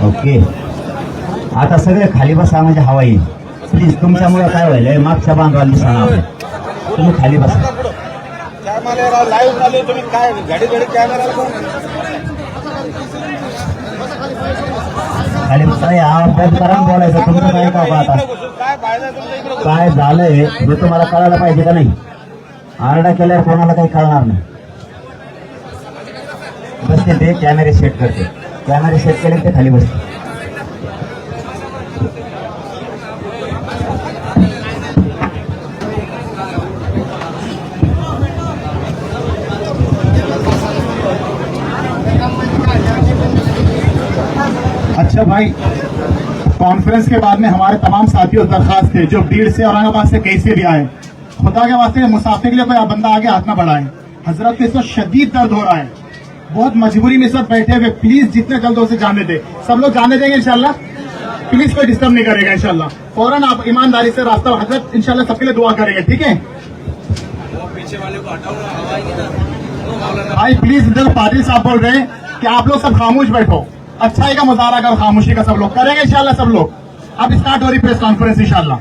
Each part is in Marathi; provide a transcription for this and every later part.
ओके, आता सगळे खाली बसा म्हणजे हवा येईल. प्लीज, तुमच्यामुळे काय व्हायलंय, मागच्या बांधवांनी सांगा, तुम्ही खाली बसा. लाईव्ह झाले तुम्ही काय घडी घडी कॅमेरा खाली बसा. आवाज करा, बोलायचं तुमचं काय का आता काय झालंय हे तुम्हाला कळायला पाहिजे का नाही. आरडा केल्यावर कोणाला काही कळणार नाही. बसते ते कॅमेरे सेट करते, कॅमेरे सेट केले ते खाली बसते. अच्छा भाई, कॉन्फ्रेंस के बाद में हमारे तमाम साथियों दरखास्त थे जो भीड़ से औरंगाबाद से कैसे भी आए, खुदा के वास्ते मुसाफिर के लिए कोई बंदा आगे हाथ ना बढ़ाए. हजरत को इस वक्त शदीद दर्द हो रहा है, बहुत मजबूरी में सब बैठे हुए. प्लीज जितने जल्द हो उसे जाने दे. सब लोग जाने देंगे इंशाल्लाह. प्लीज कोई डिस्टर्ब नहीं करेगा इंशाल्लाह. फौरन आप ईमानदारी से रास्ता, हजरत इंशाल्लाह सबके लिए दुआ करेंगे. ठीक है भाई, प्लीज इधर पाटिल साहब बोल रहे हैं कि आप लोग सब खामोश बैठो. अच्छाई का मुजाहरा कर, खामोशी का सब लोग करेंगे इंशाल्लाह. सब लोग अब स्टार्ट हो रही प्रेस कॉन्फ्रेंस इंशाल्लाह.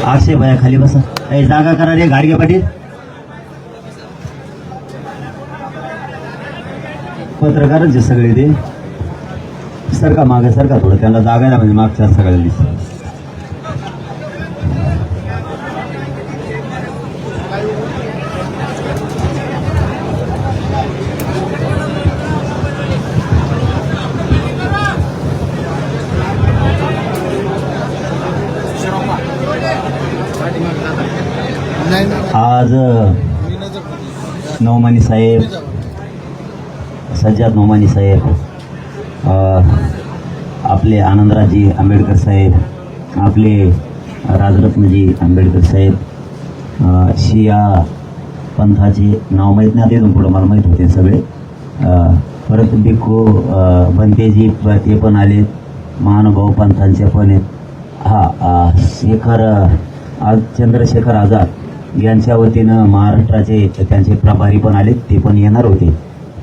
अक्षय भया खाली बसा. जागा करा रे गाडगे पाटील. पत्रकारच सगळे ते सरका मागे सरका थोडं, त्यांना जागायला म्हणजे मागच्या सगळ्या दिसत. आज नौमानी साहेब, सज्जाद नौमानी साहेब, आपले आनंदराजी आंबेडकर साहेब, आपले राजरत्नजी आंबेडकर साहेब, शिया पंथाचे नाव माहीत नाही, ते पुढं मला माहीत होते सगळे. परत बिको बनतेजी ते पण आले, महानुभाव पंथांचे पण आहेत. हा आज चंद्रशेखर आझाद यांच्या वतीनं महाराष्ट्राचे त्यांचे प्रभारी पण आले, ते पण येणार होते,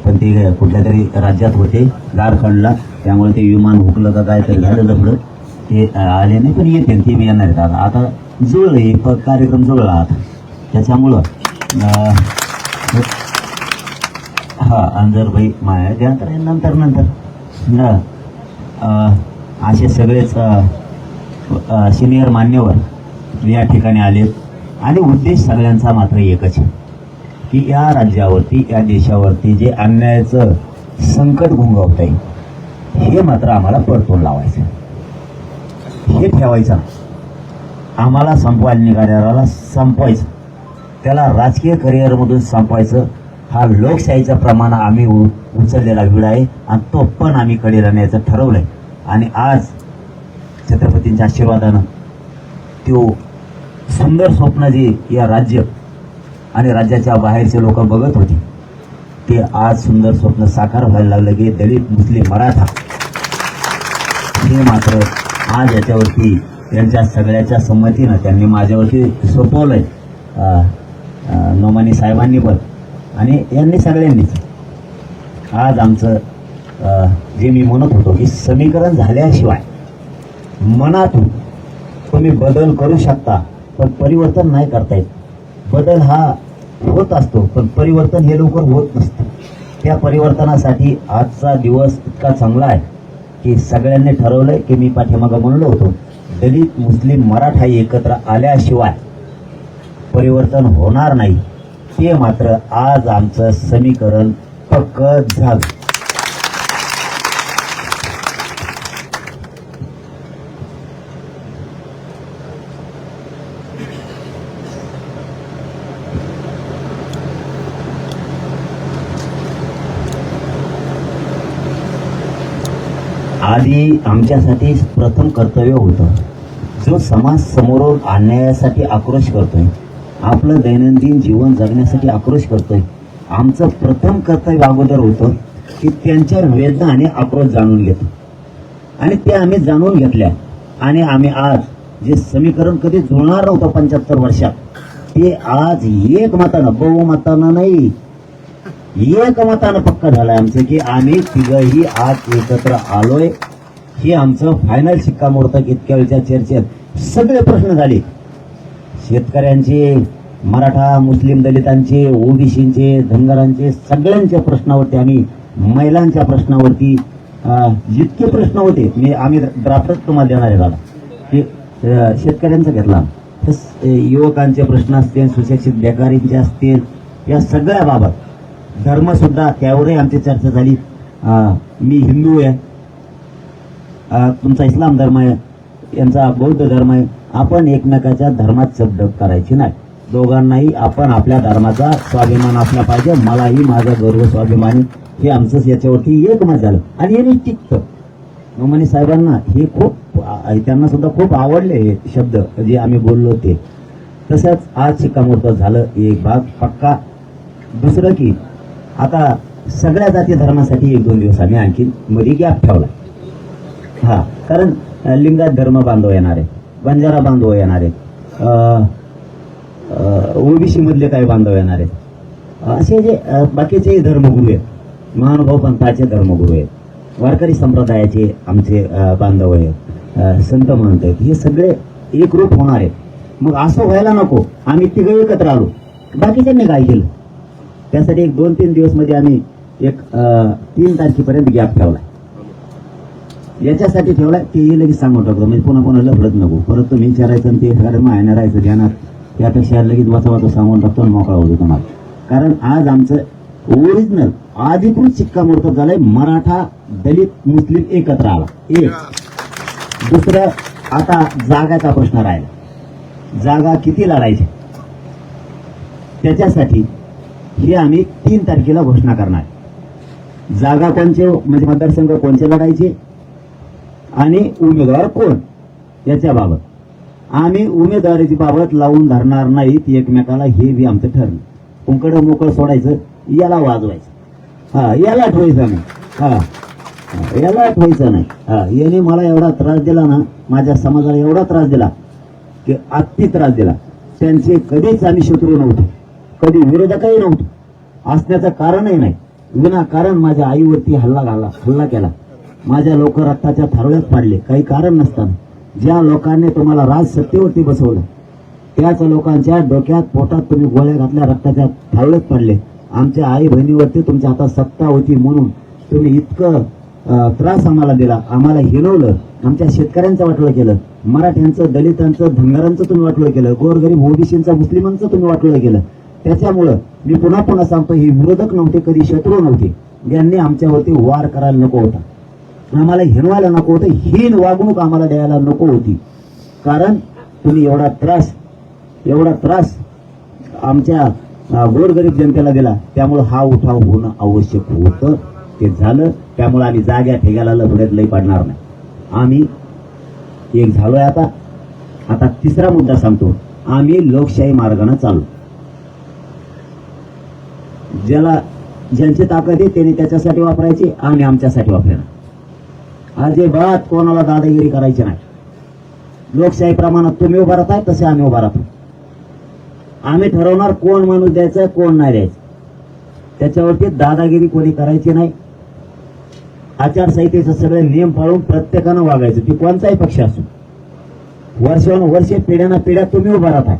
पण ते कुठल्या तरी राज्यात होते झारखंडला, त्यामुळे ते विमान हुकलं का काय तरी झालं लफडं, ते आले नाही, पण येते ते बी येणार आहेत. आता जुळलं कार्यक्रम जुळला आता, त्याच्यामुळं हा अंजरभाई माया द्या तर नंतर असे सगळेच सिनियर मान्यवर या ठिकाणी आले. आणि उद्देश सगळ्यांचा मात्र एकच आहे की या राज्यावरती, या देशावरती जे अन्यायाचं संकट घोंघावत आहे हे मात्र आम्हाला परतून लावायचं, हे ठेवायचं. आम्हाला संपवायला निघाल्याला संपवायचं, त्याला राजकीय करिअरमधून संपवायचं. हा लोकशाहीचा प्रमाण आम्ही उचललेला विडा आहे आणि तो पण आम्ही कडेला न्यायचं ठरवलंय. आणि आज छत्रपतींच्या आशीर्वादानं तो सुंदर स्वप्न जे या राज्य आणि राज्याच्या बाहेरचे लोक बघत होते ते आज सुंदर स्वप्न साकार व्हायला लागलं की दलित, मुस्लिम, मराठा हे मात्र आज याच्यावरती यांच्या सगळ्याच्या संमतीनं त्यांनी माझ्यावरती सोपवलंय. नोमानी साहेबांनी पण आणि यांनी सगळ्यांनीच. आज आमचं जे मी म्हणत होतो की समीकरण झाल्याशिवाय मनातून तुम्ही बदल करू शकता, पण परिवर्तन नाही करता येत. बदल हा होत असतो, पण परिवर्तन हे लवकर होत नसतं. त्या परिवर्तनासाठी आजचा दिवस इतका चांगला आहे की सगळ्यांनी ठरवलंय की मी पाठीमागं म्हणलो होतो दलित, मुस्लिम, मराठा एकत्र आल्याशिवाय परिवर्तन होणार नाही. ते मात्र आज आमचं समीकरण पक्कं झालं. आधी आमच्यासाठी प्रथम कर्तव्य होतं जो समाज समोरून अन्यायासाठी आक्रोश करतोय, आपलं दैनंदिन जीवन जगण्यासाठी आक्रोश करतोय, आमचं प्रथम कर्तव्य अगोदर होतं की त्यांच्या वेदना आणि आक्रोश जाणून घेतो. आणि ते आम्ही जाणून घेतल्या आणि आम्ही आज जे समीकरण कधी जुळणार नव्हतं 75 वर्षात, ते आज एकमतानं, बहुमतानं नाही, एकमतानं पक्का झालंय आमचं की आम्ही तिघही आज एकत्र आलोय. हे आमचं फायनल शिक्कामोर्तब इतक्या वेळच्या चर्चेत सगळे प्रश्न झाले. शेतकऱ्यांचे, मराठा, मुस्लिम, दलितांचे, ओबीसींचे, धनगरांचे, सगळ्यांच्या प्रश्नावरती, आम्ही महिलांच्या प्रश्नावरती जितके प्रश्न होते, आम्ही ड्राफ्टच तुम्हाला देणार आहे दादा, की शेतकऱ्यांचा घेतला, युवकांचे प्रश्न असतील, सुशिक्षित बेकारींचे असतील, या सगळ्या बाबत धर्म सुद्धा त्यावरही आमची चर्चा झाली. मी हिंदू आहे, तुमचा इस्लाम धर्म आहे, यांचा बौद्ध धर्म आहे, आपण एकमेकाच्या धर्मात शब्द करायची नाही. दोघांनाही आपण आपल्या धर्माचा स्वाभिमान असला पाहिजे. मलाही माझा गर्व स्वाभिमानी, हे आमचं याच्यावरती एकमत झालं आणि हे टिकतं. नोमानी साहेबांना हे खूप, त्यांना सुद्धा खूप आवडले हे शब्द जे आम्ही बोललो ते. तसंच आज शिक्कामोर्तब झालं, एक भाग पक्का. दुसरं की आता सगळ्या जाती धर्मासाठी 1-2 दिवस आम्ही आणखी मध्ये गॅप ठेवला. हा, कारण लिंगायत धर्म बांधव येणार आहे, बंजारा बांधव येणार आहेत, ओबीसी मधले काही बांधव येणार आहेत, असे जे बाकीचे धर्मगुरू आहेत, महानुभाव पंथाचे धर्मगुरू आहेत, वारकरी संप्रदायाचे आमचे बांधव आहेत, संत महंत आहेत, हे सगळे एकरूप होणार आहेत. मग असं व्हायला नको, आम्ही तिघं एकत्र आलो, बाकीच्यांनी काय केलं, त्यासाठी 1-2-3 दिवस मध्ये आम्ही 3 तारखेपर्यंत गॅप ठेवलाय. याच्यासाठी ठेवलाय की लगेच सांगून टाकतो, म्हणजे पुन्हा कोणाला लफडत नको, परत तुम्ही विचारायचं आणि ते एखादं मायना राहायचं ध्यानात, त्यापेक्षा लगेच वाचा सांगून टाकतो आणि मोकळा होतो तुम्हाला. कारण आज आमचं ओरिजिनल अधिकृत शिक्कामोर्तब झालंय, मराठा, दलित, मुस्लिम एकत्र आला. एक. दुसरं, आता जागाचा प्रश्न राहिला, जागा किती लढायची, त्याच्यासाठी हे आम्ही 3 तारखेला घोषणा करणार. जागा कोणचे, म्हणजे मतदारसंघ कोणते लढायचे आणि उमेदवार कोण, याच्याबाबत आम्ही उमेदवारीची बाबत लावून धरणार नाहीत एकमेकाला, हे बी आमचं ठरलं. कुंकडं मोकळं सोडायचं, याला वाजवायचं, याला ठेवायचं नाही, याला ठेवायचं नाही. याने मला एवढा त्रास दिला ना, माझ्या समाजाला एवढा त्रास दिला की अति त्रास दिला. त्यांचे कधीच आम्ही शत्रू नव्हतो, कधी विरोधकही नव्हतो, असण्याचं कारणही नाही. विनाकारण माझ्या आईवरती हल्ला केला, माझ्या लोक रक्ताच्या थारोळ्यात पाडले, काही कारण नसताना. ज्या लोकांनी तुम्हाला राज सत्तेवरती बसवलं, त्याच लोकांच्या डोक्यात, पोटात तुम्ही गोळ्या घातल्या, रक्ताच्या थारोळ्यात पाडले. आमच्या आई बहिणीवरती तुमच्या हातात सत्ता होती म्हणून तुम्ही इतकं त्रास आम्हाला दिला, आम्हाला हिणवलं, आमच्या शेतकऱ्यांचं वाटोळं केलं, मराठ्यांचं, दलितांचं, धनगरांचं तुम्ही वाटोळं केलं, गोरगरीब ओबीसींचं, मुस्लिमांचं तुम्ही वाटोळं केलं. त्याच्यामुळं मी पुन्हा सांगतो, हे विरोधक नव्हते, कधी शत्रू नव्हते, यांनी आमच्यावरती वार करायला नको होता, आम्हाला हिणवायला नको होतं, हीन वागणूक आम्हाला द्यायला नको होती. कारण तुम्ही एवढा त्रास आमच्या गोरगरीब जनतेला दिला, त्यामुळे हा उठाव होणं आवश्यक होतं, ते झालं. त्यामुळे आम्ही जाग्या ठेग्याला लफड्यात लई पाडणार नाही. आम्ही एक झालोय. आता 3रा मुद्दा सांगतो, आम्ही लोकशाही मार्गाने चालू. ज्यांची ताकद आहे त्यांनी त्याच्यासाठी वापरायची, आम्ही आमच्यासाठी वापरणार. अजिबात कोणाला दादागिरी करायची नाही. लोकशाही प्रमाणात तुम्ही उभा राहताय तसे आम्ही उभा राहतो. आम्ही ठरवणार कोण माणूस द्यायचा, कोण नाही द्यायचं, त्याच्यावरती दादागिरी कोणी करायची नाही. आचारसंहितेचे सगळे नियम पाळून प्रत्येकानं वागायचं, ती कोणताही पक्ष असो. वर्षानुवर्षे, पिढ्याना पिढ्या तुम्ही उभा राहताय.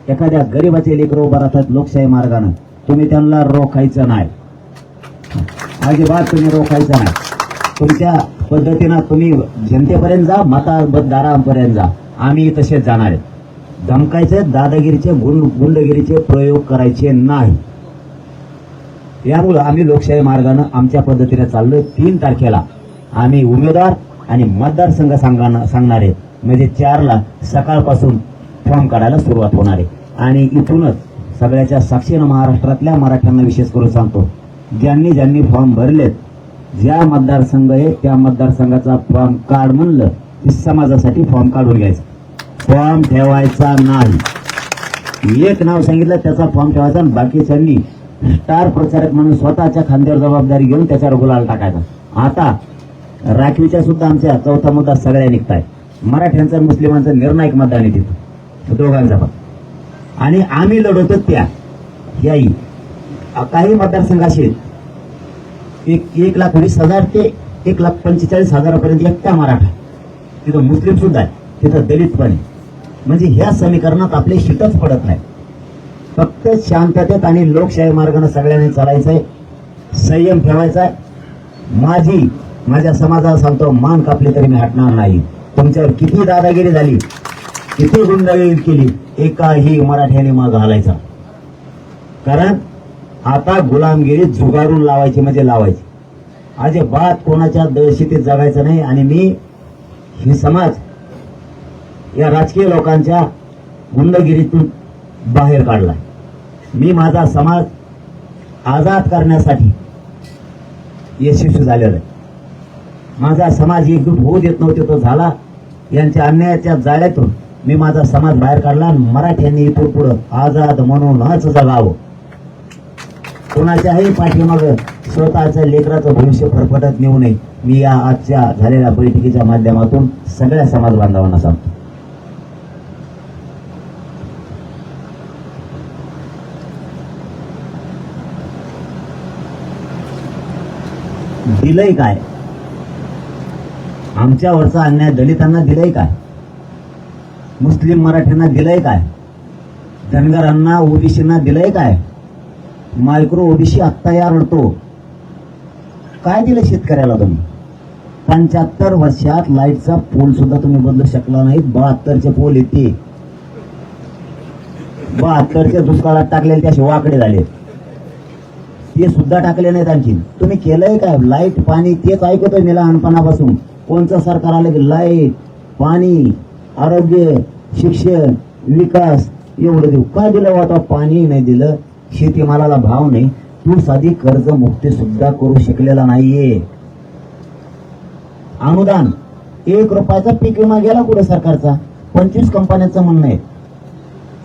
एखाद्या गरीबाचे लेकरं उभा राहतात लोकशाही मार्गानं, तुम्ही त्यांना रोखायचं नाही, अजिबात तुम्ही रोखायचं नाही. तुमच्या पद्धतीनं तुम्ही जनतेपर्यंत जा, मतदारांपर्यंत जा, आम्ही तसेच जाणार आहेत. धमकायचे, दादागिरीचे, गुंडगिरीचे प्रयोग करायचे नाही. यामुळे आम्ही लोकशाही मार्गानं आमच्या पद्धतीने चाललोय. 3 तारखेला आम्ही उमेदवार आणि मतदारसंघ सांगणार आहेत, म्हणजे 4ला सकाळपासून फॉर्म काढायला सुरुवात होणार आहे. आणि इथूनच सगळ्याच्या साक्षीनं महाराष्ट्रातल्या मराठ्यांना विशेष करून सांगतो, ज्यांनी फॉर्म भरलेत, ज्या मतदारसंघ आहे त्या मतदारसंघाचा फॉर्म काढ म्हणलं की समाजासाठी फॉर्म काढून घ्यायचा. फॉर्म ठेवायचा नाही. एक नाव सांगितलं त्याचा फॉर्म ठेवायचा आणि बाकीच्यांनी स्टार प्रचारक म्हणून स्वतःच्या खांद्यावर जबाबदारी घेऊन त्याच्यावर गुलाल टाकायचा. आता राखीवच्या सुद्धा आमच्या चौथा मुद्दा सगळ्या निघताय. मराठ्यांचं आणि मुस्लिमांचं निर्णायक मतदान आहे तिथं दोघांचा पण. आणि आम्ही लढवतो त्या याही काही मतदारसंघ असे 1,20,000 ते 1,45,000 एकटा मराठा. तिथं मुस्लिम सुद्धा आहे, तिथं दलित पण आहे. म्हणजे ह्या समीकरणात आपले शिटच पडत नाही. फक्त शांततेत आणि लोकशाही मार्गाने सगळ्यांनी चालायचंय, संयम ठेवायचा आहे. माझ्या समाजाला सांगतो, मान कापली तरी मी हटणार नाही. तुमच्यावर किती दादागिरी झाली, किती गुंडागिरी केली, एकाही मराठ्याने माग घालायचा. कारण आता गुलामगिरी जुगारून लावायची म्हणजे लावायची. अजिबात कोणाच्या दहशतीत जगायचं नाही. आणि मी ही समाज या राजकीय लोकांच्या गुंडगिरीतून बाहेर काढला. मी माझा समाज आजाद करण्यासाठी यशस्वी झालेला आहे. माझा समाज एकजूट होऊ देत नव्हते, तो झाला. यांच्या अन्यायाच्या जाळ्यातून मी माझा समाज बाहेर काढला आणि मराठ्यांनी इथून पुढं आजाद म्हणूनच जगावं. कोणाच्याही पाठीमागं स्वतःच्या लेकराचं भविष्य फरफटत नेऊ नये. मी या आजच्या झालेल्या बैठकीच्या माध्यमातून सगळ्या समाज बांधवांना सांगतो. दिलंय काय? आमच्यावरचा अन्याय दलितांना दिलंय काय? मुस्लिम मराठ्यांना दिलंय काय? धनगरांना ओबीसींना दिलंय काय? मायक्रो ओबीसी आत्ता या रडतो. काय दिलं शेतकऱ्याला तुम्ही? 75 वर्षात लाईटचा पोल सुद्धा तुम्ही बदलू शकला नाही. 72चे पोल येते, 72चे दुष्काळात टाकलेले त्याचे वाकडे झाले, ते सुद्धा टाकले नाहीत. आणखी तुम्ही केलंय काय? लाईट पाणी तेच ऐकतोय मी लहानपणापासून. कोणचं सरकार आलं की लाईट पाणी आरोग्य शिक्षण विकास एवढं देऊ. काय दिलं होता? पाणी नाही दिलं, शेतीमालाला भाव नाही, तू साधी कर्जमुक्ती सुद्धा करू शकलेला नाहीये. अनुदान 1 रुपयाचा पीक विमा गेला कुठे सरकारचा? 25 कंपन्यांचं म्हणणं आहे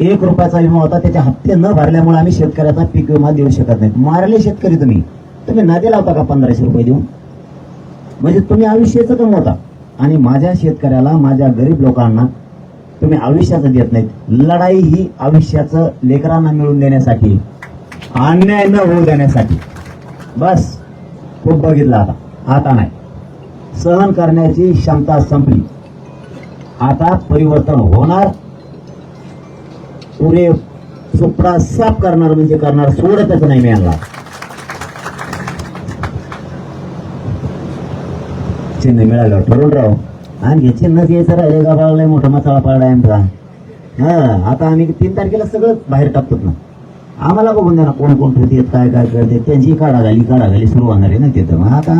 1 रुपयाचा विमा होता, त्याचे हप्ते न भरल्यामुळे आम्ही शेतकऱ्याचा पीक विमा देऊ शकत नाही. मारले शेतकरी तुम्ही नदी लावता का 1500 रुपये देऊन? म्हणजे तुम्ही आयुष्याचं कमवता आणि माझ्या शेतकऱ्याला माझ्या गरीब लोकांना तुम्ही आयुष्याचं देत नाहीत. लढाई ही आयुष्याचं लेकरांना मिळवून देण्यासाठी, अन्याय न होऊ देण्यासाठी. बस खूप बघितलं आता नाही. सहन करण्याची क्षमता संपली. आता परिवर्तन होणार. पुरे सुपडा साफ करणार म्हणजे करणार, सोडतच नाही मी यांना. चिन्ह मिळालं ठरवून राव. आणखी चिन्ह यायचं राहिले का? बाळाला मोठा मसाला पाडा आमचा. आता आम्ही 3 तारखेला सगळं बाहेर टाकतो ना. आम्हाला बघून द्या ना कोण कोण ठेवते, काय करते, त्यांची काढाघाली सुरू होणार आहे ना तिथं. मग आता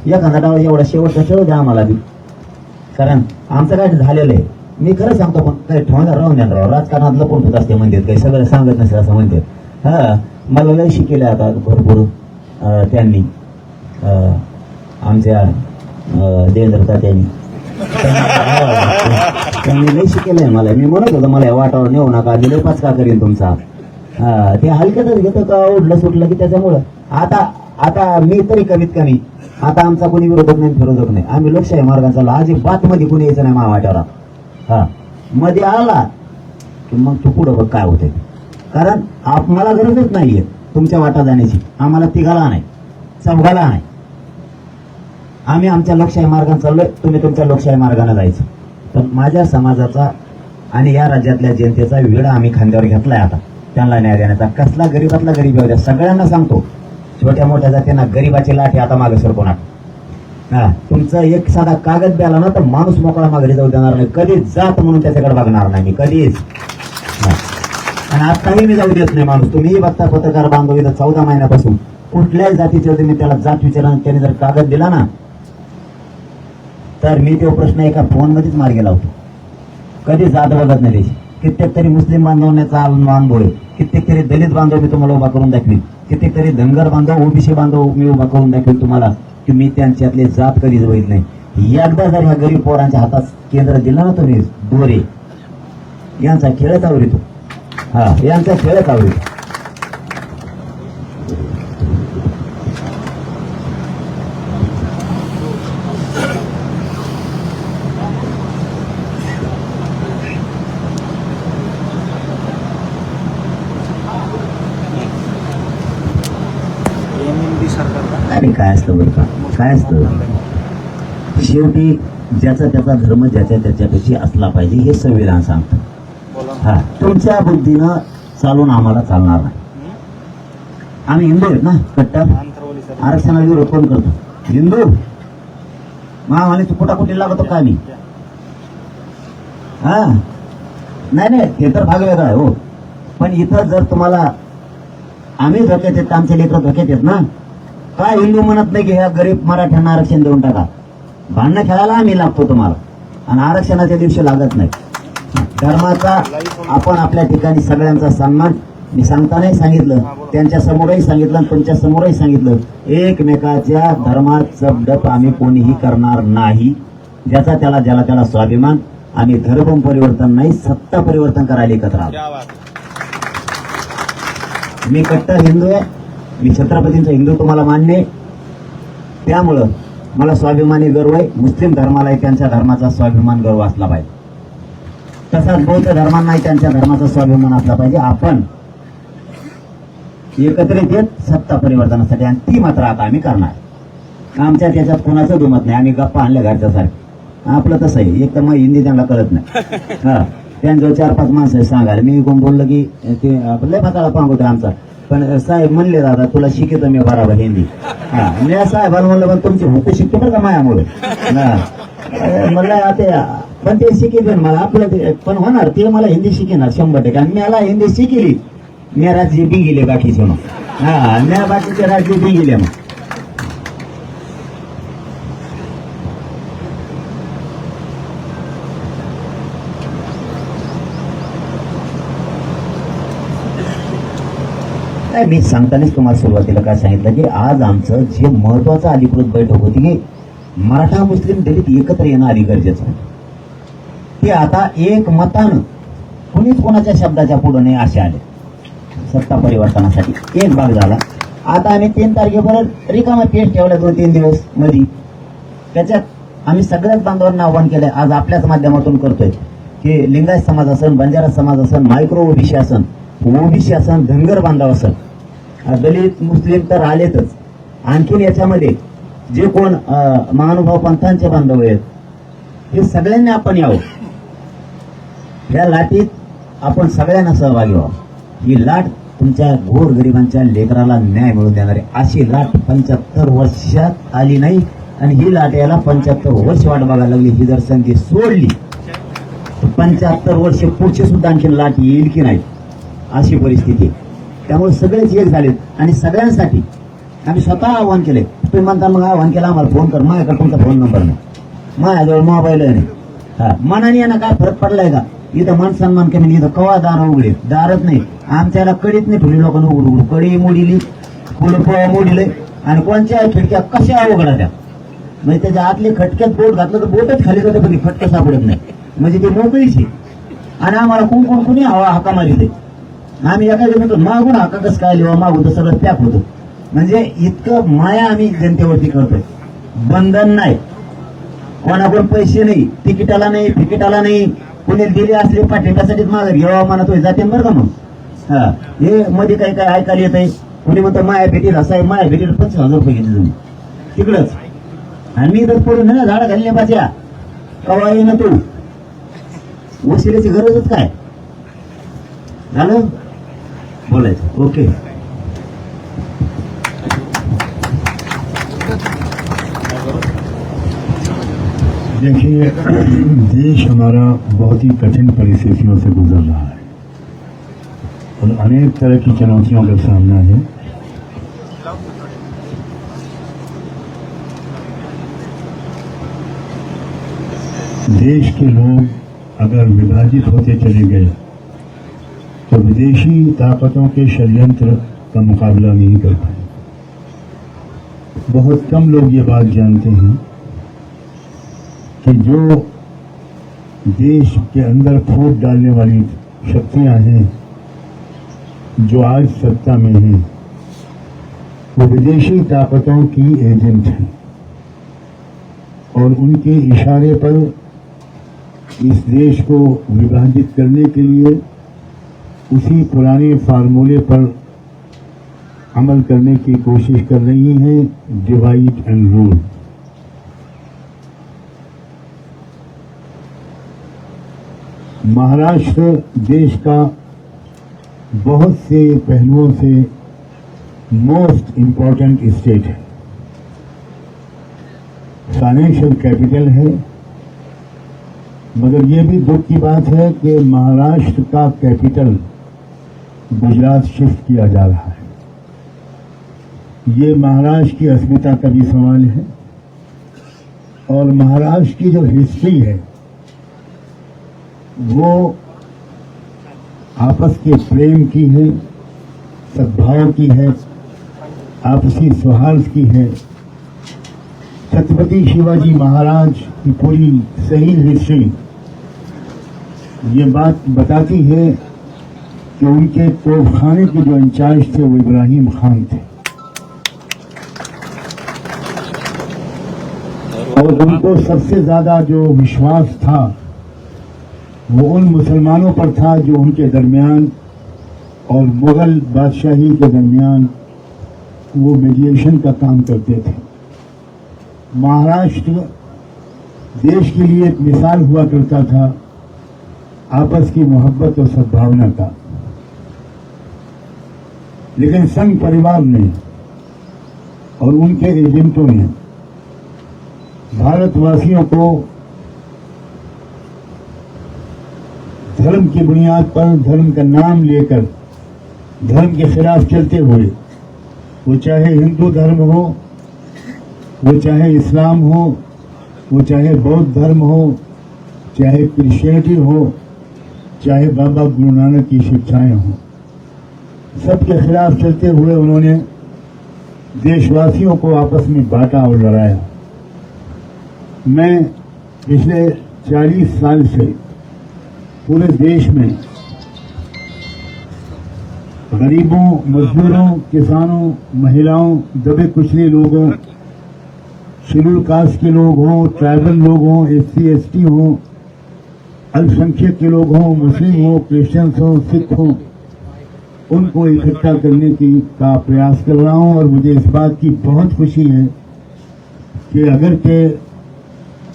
एखादा डाव एवढा शेवटचा ठेवू द्या आम्हाला बी, कारण आमचं काय झालेलं आहे. मी खरं सांगतो, पण काही ठेवणार राहून द्या राव. राजकारणात लपून होत असते म्हणतात, काही सगळं सांगत नसेल असं म्हणतात. मला लय शिकेले आता भरपूर त्यांनी, आमच्या देवेंद्र तात्यांनी लय शिकेलंय मला. मी म्हणत होतो मला वाटावर नेऊ नका, दिले 5 का करीन तुमचा. ते हलक्यातच घेतं का उडलं सुटलं की त्याच्यामुळं. आता मी तरी कमीत कमी आता आमचा कोणी विरोधक नाही विरोधक नाही. आम्ही लोकशाही मार्गाने चाललो. अजिबात मध्ये कोणी यायचं नाही वाट्यावर. मध्ये आला की मग तू पुढं बघ काय होतंय. कारण आम्हाला गरजच नाहीये तुमच्या वाटा जाण्याची. आम्हाला तिघाला नाही, चौघाला नाही. आम्ही आमच्या लोकशाही मार्गाने चाललोय, तुम्ही तुमच्या लोकशाही मार्गाने जायचं. पण माझ्या समाजाचा आणि या राज्यातल्या जनतेचा वेळ आम्ही खांद्यावर घेतलाय. आता त्यांना न्याय देण्याचा. कसला गरीबातला गरीब येऊ द्या. सगळ्यांना सांगतो, छोट्या मोठ्या जातींना गरीबाची लाठी आता मागे सरकवणार. तुमचं एक साधा कागद द्याला ना तर माणूस मोकळा माघारी जाऊ देणार नाही. कधीच जात म्हणून त्याच्याकडे बघणार नाही मी, कधीच. आणि आताही मी जाऊ देत नाही माणूस. तुम्ही बघता पत्रकार बांधव इथं 14 महिन्यापासून कुठल्याही जातीचे होते, मी त्याला जात विचारा, त्याने जर कागद दिला ना तर मी तो प्रश्न एका फोनमध्येच मार्गी लावतो. कधी जात बघत नाही त्याची. कित्येक तरी मुस्लिम बांधवण्याचा अनुभव आहे, कित्येक तरी दलित बांधव मी तुम्हाला उभा करून दाखवीन, कित्येक तरी धनगर बांधव ओबीसी बांधव मी उभा करून दाखवीन तुम्हाला की मी त्यांच्यातले जात कधीच बघित नाही. एकदा जर ह्या गरीब पोरांच्या हातात केंद्र दिलं ना तुम्ही दोरे, यांचा खेळच आवडतो. हा, यांचा खेळच आवडतो. एमएनबी सरकार आणि काय असतं बरं का, काय असतं शेवटी ज्याचा त्याचा धर्म ज्याच्या त्याच्यापेक्षा असला पाहिजे हे संविधान सांगतं. बोला. हा, तुमच्या बुद्धीनं चालून आम्हाला चालणार नाही. आम्ही हिंदू आहेत ना, कट्टर. आंतरवली सर. आरक्षणाला विरोध कोण करतो? हिंदू. महामाने तू कुठे लागतो का मी? हा, नाही नाही, ते तर भाग वेगळा आहे हो. पण इथं जर तुम्हाला आम्ही धोक्यात येत, आमचे लेकर धोक्यात येत ना, काय हिंदू म्हणत नाही की ह्या गरीब मराठ्यांना आरक्षण देऊन टाका. भांडणं खेळायला आम्ही लागतो तुम्हाला, आणि आरक्षणाच्या दिवशी लागत नाही. धर्माचा आपण आपल्या ठिकाणी सगळ्यांचा सन्मान, मी सांगतानाही सांगितलं, त्यांच्या समोरही सांगितलं आणि तुमच्या समोरही सांगितलं, एकमेकाच्या धर्मात चपडप आम्ही कोणीही करणार नाही. ज्याचा त्याला ज्याला त्याला स्वाभिमान. आम्ही धर्म परिवर्तन नाही, सत्ता परिवर्तन करायला एकत्र आलो. क्या बात. मी कट्टर हिंदू आहे, मी छत्रपतींचा हिंदू तुम्हाला मान्य आहे. त्यामुळं मला स्वाभिमानी गर्व आहे. मुस्लिम धर्मालाही त्यांच्या धर्माचा स्वाभिमान गर्व असला पाहिजे, तसाच बौद्ध धर्मांनाही त्यांच्या धर्माचा स्वाभिमान असला पाहिजे. आपण एकत्रित येत सत्ता परिवर्तनासाठी, आणि ती मात्र आता आम्ही करणार. आमच्या त्याच्यात कोणाचं दुमत नाही. आम्ही गप्पा आणल्या घरच्यासारखे. आपलं तसं आहे, एक तर मग हिंदी त्यांना कळत नाही. हा, त्यांच्यावर 4-5 माणसं सांगायला, मी कोण बोललं की ते लय म्हाताळा पांगवतो आमचा. पण साहेब म्हणले दादा तुला शिकवतो मी बराबर हिंदी. हा, मी साहेबाला म्हणलं पण तुमची हुकू शिकतो बरं का मायामुळे. हा, म्हणलं आता पण ते शिकेल मला आपलं ते पण होणार, ते मला हिंदी शिकणार 100%. आणि मला हिंदी शिकली, मी राज्य बी गेले बाकीचे मग. हा, मी बाकीचे राज्य बी गेले मग. काय मी सांगतानाच तुम्हाला सुरुवातीला काय सांगितलं की आज आमचं जे महत्वाचं अधिकृत बैठक होती की मराठा मुस्लिम दलित एकत्र येणं आधी गरजेचं होतं. ते आता एक मतानं कुणीच कोणाच्या शब्दाच्या पुढे नाही असे आले सत्ता परिवर्तनासाठी. एक भाग झाला. आता आम्ही 3 तारखेपर्यंत रिकामा पेज ठेवला 2-3 दिवस मध्ये. त्याच्यात आम्ही सगळ्याच बांधवांना आव्हान केलंय, आज आपल्याच माध्यमातून करतोय, की लिंगायत समाज असन, बंजारा समाज असन, मायक्रो ओबीसी असन, ओबीसी असन, धनगर बांधव असन, दलित मुस्लिम तर आलेतच. आणखीन याच्यामध्ये जे कोण महानुभाव पंथांचे बांधव आहेत, हे सगळ्यांनी आपण यावं. या लाटीत आपण सगळ्यांना सहभागी व्हावं. ही लाट तुमच्या गोरगरिबांच्या लेकराला न्याय मिळवून देणारी अशी लाट 75 वर्षात आली नाही, आणि ही लाट याला 75 वर्ष वाट बघायला लागली. ही जर संधी सोडली तर 75 वर्ष पुढची सुद्धा आणखी लाट येईल की नाही अशी परिस्थिती. त्यामुळे सगळेच एक झालेत, आणि सगळ्यांसाठी आम्ही स्वतः आव्हान केले. तुम्ही म्हणता मग आव्हान केलं आम्हाला फोन कर, माझ्याकडे तुमचा फोन नंबर नाही, माझ्याजवळ मोबाईल नाही. हा, मनाने यांना काय फरक पडलाय का? इथं मन सन्मान कमी, इथं कवा दार उघडे, दारच नाही आमच्याला, कडीत नाही ठेवली लोकांना उघडू. कडी मोडीली, कुलूप मोडीले, आणि कोणत्या खिडक्या कशा उघडा त्या, म्हणजे त्याच्या आतले खटक्यात बोट घातलं तर बोटच खाली जाते, पण खटकं सापडत नाही, म्हणजे ती मोकळीची. आणि आम्हाला कोण कोणी हवा हाका मारिते. आम्ही एखाद्या म्हणतो मागून हाका कसं काय लिहा, मागून तर सगळं पॅक होतं. म्हणजे इतकं माया आम्ही जनतेवरती करतोय. बंधन नाही, कोणाकडून पैसे नाही, तिकिटाला नाही, फिकिटाला नाही, कुणी दिले असले पाठिंब्यासाठीच मागे घ्यावा म्हणत जाते बरं का. मग हा, हे मध्ये काही काय ऐकायला येत आहे. कुणी म्हणतो माया भेटीत असं आहे, माया भेटीत 25,000 रुपये घेतले तुम्ही तिकडच, आणि मी तर पडून ना झाडं घालले पाच्या कवा ये ना तू, वशिल्याची गरजच काय झालं बोलायचं. ओके, देखिए, देश हमारा बहुत ही कठिन परिस्थितियों से गुजर रहा है और अनेक तरह की चुनौतियों का सामना है. देश के लोग अगर विभाजित होते चले गए तो विदेशी ताकतों के षड्यंत्र का मुकाबला नहीं कर पाए. बहुत कम लोग ये बात जानते हैं कि जो देश के अंदर फूट डालने वाली शक्तियां हैं जो आज सत्ता में हैं, वो विदेशी ताकतों की एजेंट हैं और उनके इशारे पर इस देश को विभाजित करने के लिए उसी पुराने फार्मूले पर अमल करने की कोशिश कर रही हैं, डिवाइड एंड रूल। महाराष्ट्र देश का बहुत से पहलुओं से मोस्ट इम्पोर्टेंट स्टेट है, फाइनेंशियल कैपिटल है, मगर ये भी दुख की बात है कि महाराष्ट्र का कैपिटल गुजरात शिफ्ट किया जा रहा है। ये महाराष्ट्र की अस्मिता का भी सवाल है और महाराष्ट्र की जो हिस्ट्री है वो आपस के प्रेम की है, सद्भाव की है, आपसी सौहार्द की है। छत्रपति शिवाजी महाराज की पूरी सही हिस्ट्री ये बात बताती है कि उनके तोपखाने के जो इंचार्ज थे वो इब्राहिम खान थे और उनको सबसे ज्यादा जो विश्वास था वो उन मुसलमानों पर था जो उनके दरमियान और मुगल बादशाही के दरमियान वो मीडिएशन का काम करते थे। महाराष्ट्र देश के लिए एक मिसाल हुआ करता था आपस की मोहब्बत और सद्भावना का, लेकिन संघ परिवार ने और उनके एजेंटों ने भारतवासियों को धर्म की बुनियाद पर, धर्म का नाम लेकर धर्म के खिलाफ चलते हुए, वो चाहे हिंदू धर्म हो, वो चाहे इस्लाम हो, वो चाहे बौद्ध धर्म हो, चाहे क्रिश्चियनिटी हो, चाहे बाबा गुरु नानक की शिक्षाएं हों, सबके खिलाफ चलते हुए उन्होंने देशवासियों को आपस में बांटा और लड़ाया। मैं पिछले 40 साल से पूरे देश में गरीबों, मजदूरों, किसानों, महिलाओं, दबे कुचले लोगों, शेड्यूल कास्ट के लोग हों, ट्राइबल लोग हों, SC ST हों, अल्पसंख्यक के लोग हों, मुस्लिम हों, क्रिश्चियंस हों, सिख हों, उनको इकट्ठा करने की का प्रयास कर रहा हूं और मुझे इस बात की बहुत खुशी है कि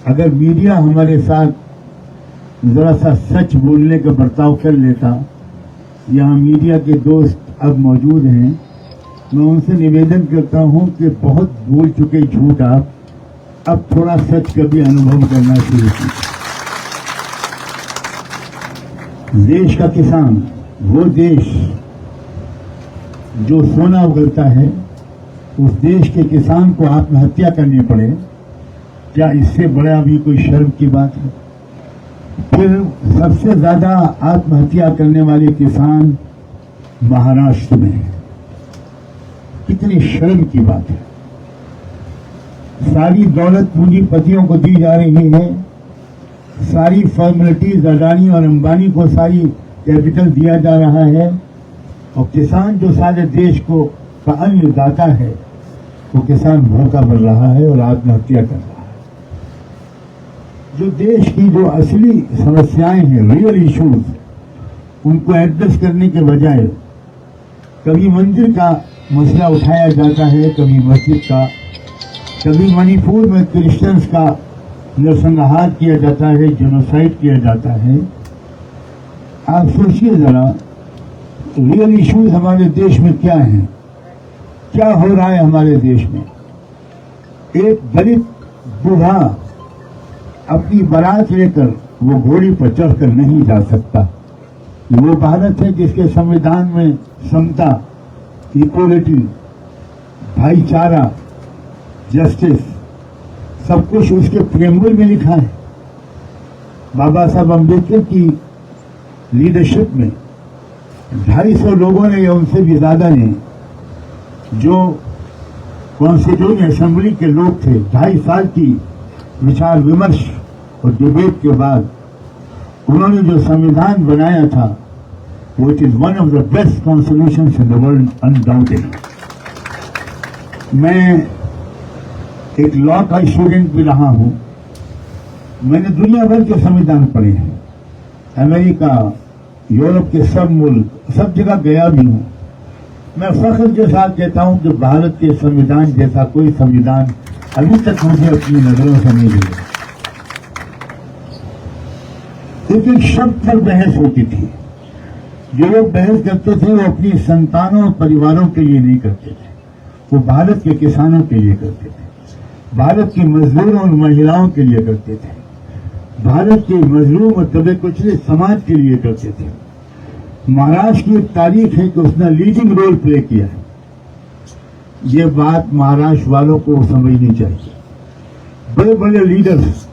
अगर मीडिया हमारे साथ जरा सा सच बोलने का बर्ताव कर लेता, यहाँ मीडिया के दोस्त अब मौजूद हैं, मैं उनसे निवेदन करता हूं कि बहुत बोल चुके झूठ आप अब थोड़ा सच का भी अनुभव करना शुरू कीजिए। देश का किसान, वो देश जो सोना उगलता है, उस देश के किसान को आत्महत्या करनी पड़े, क्या इससे बड़ा भी कोई शर्म की बात है? फिर सबसे ज्यादा आत्महत्या करने वाले किसान महाराष्ट्र में है। कितनी शर्म की बात है। सारी दौलत पूंजीपतियों को दी जा रही है, सारी फॉर्मेलिटीज अडानी और अंबानी को सारी कैपिटल दिया जा रहा है और किसान जो सारे देश को का अन्नदाता है, वो किसान भूखा मर रहा है और आत्महत्या कर रहा है। जो देश की जो असली समस्याएं हैं, रियल इश्यूज, उनको एड्रेस करने के बजाय कभी मंदिर का मसला उठाया जाता है, कभी मस्जिद का, कभी मणिपुर में क्रिश्चियंस का नरसंहार किया जाता है, जेनोसाइड किया जाता है। आप सोचिए जरा, रियल इश्यूज हमारे देश में क्या हैं, क्या हो रहा है हमारे देश में। एक दलित बूढ़ा अपनी बारात लेकर वो घोड़ी पर चढ़कर नहीं जा सकता। वो भारत है जिसके संविधान में समता, इक्वलिटी, भाईचारा, जस्टिस सब कुछ उसके प्रेम्बल में लिखा है। बाबा साहब अम्बेडकर की लीडरशिप में 250 लोगों ने या उनसे भी ज्यादा ने, जो कॉन्स्टिट्यूएंट असेंबली के लोग थे, 2.5 साल की विचार विमर्श और डिबेट के बाद उन्होंने जो संविधान बनाया था वो it is one of the best constitutions in the world undoubted. मैं एक लॉ का स्टूडेंट भी रहा हूं। मैंने दुनिया भर के संविधान पढ़े हैं, अमेरिका, यूरोप के सब मुल्क, सब जगह गया भी हूं। मैं फख्र के साथ कहता हूं कि भारत के संविधान जैसा कोई संविधान अभी तक मुझे अपनी नजरों से नहीं मिला। एक एक शब्द पर बहस होती थी। जो लोग बहस करते थे वो अपनी संतानों और परिवारों के लिए नहीं करते थे, वो भारत के किसानों के लिए करते थे, भारत के मजदूरों और महिलाओं के लिए करते थे, भारत के मजलूम और दबे कुचले समाज के लिए करते थे। महाराष्ट्र की एक तारीफ है कि उसने लीडिंग रोल प्ले किया है। ये बात महाराष्ट्र वालों को समझनी चाहिए। बड़े बड़े लीडर्स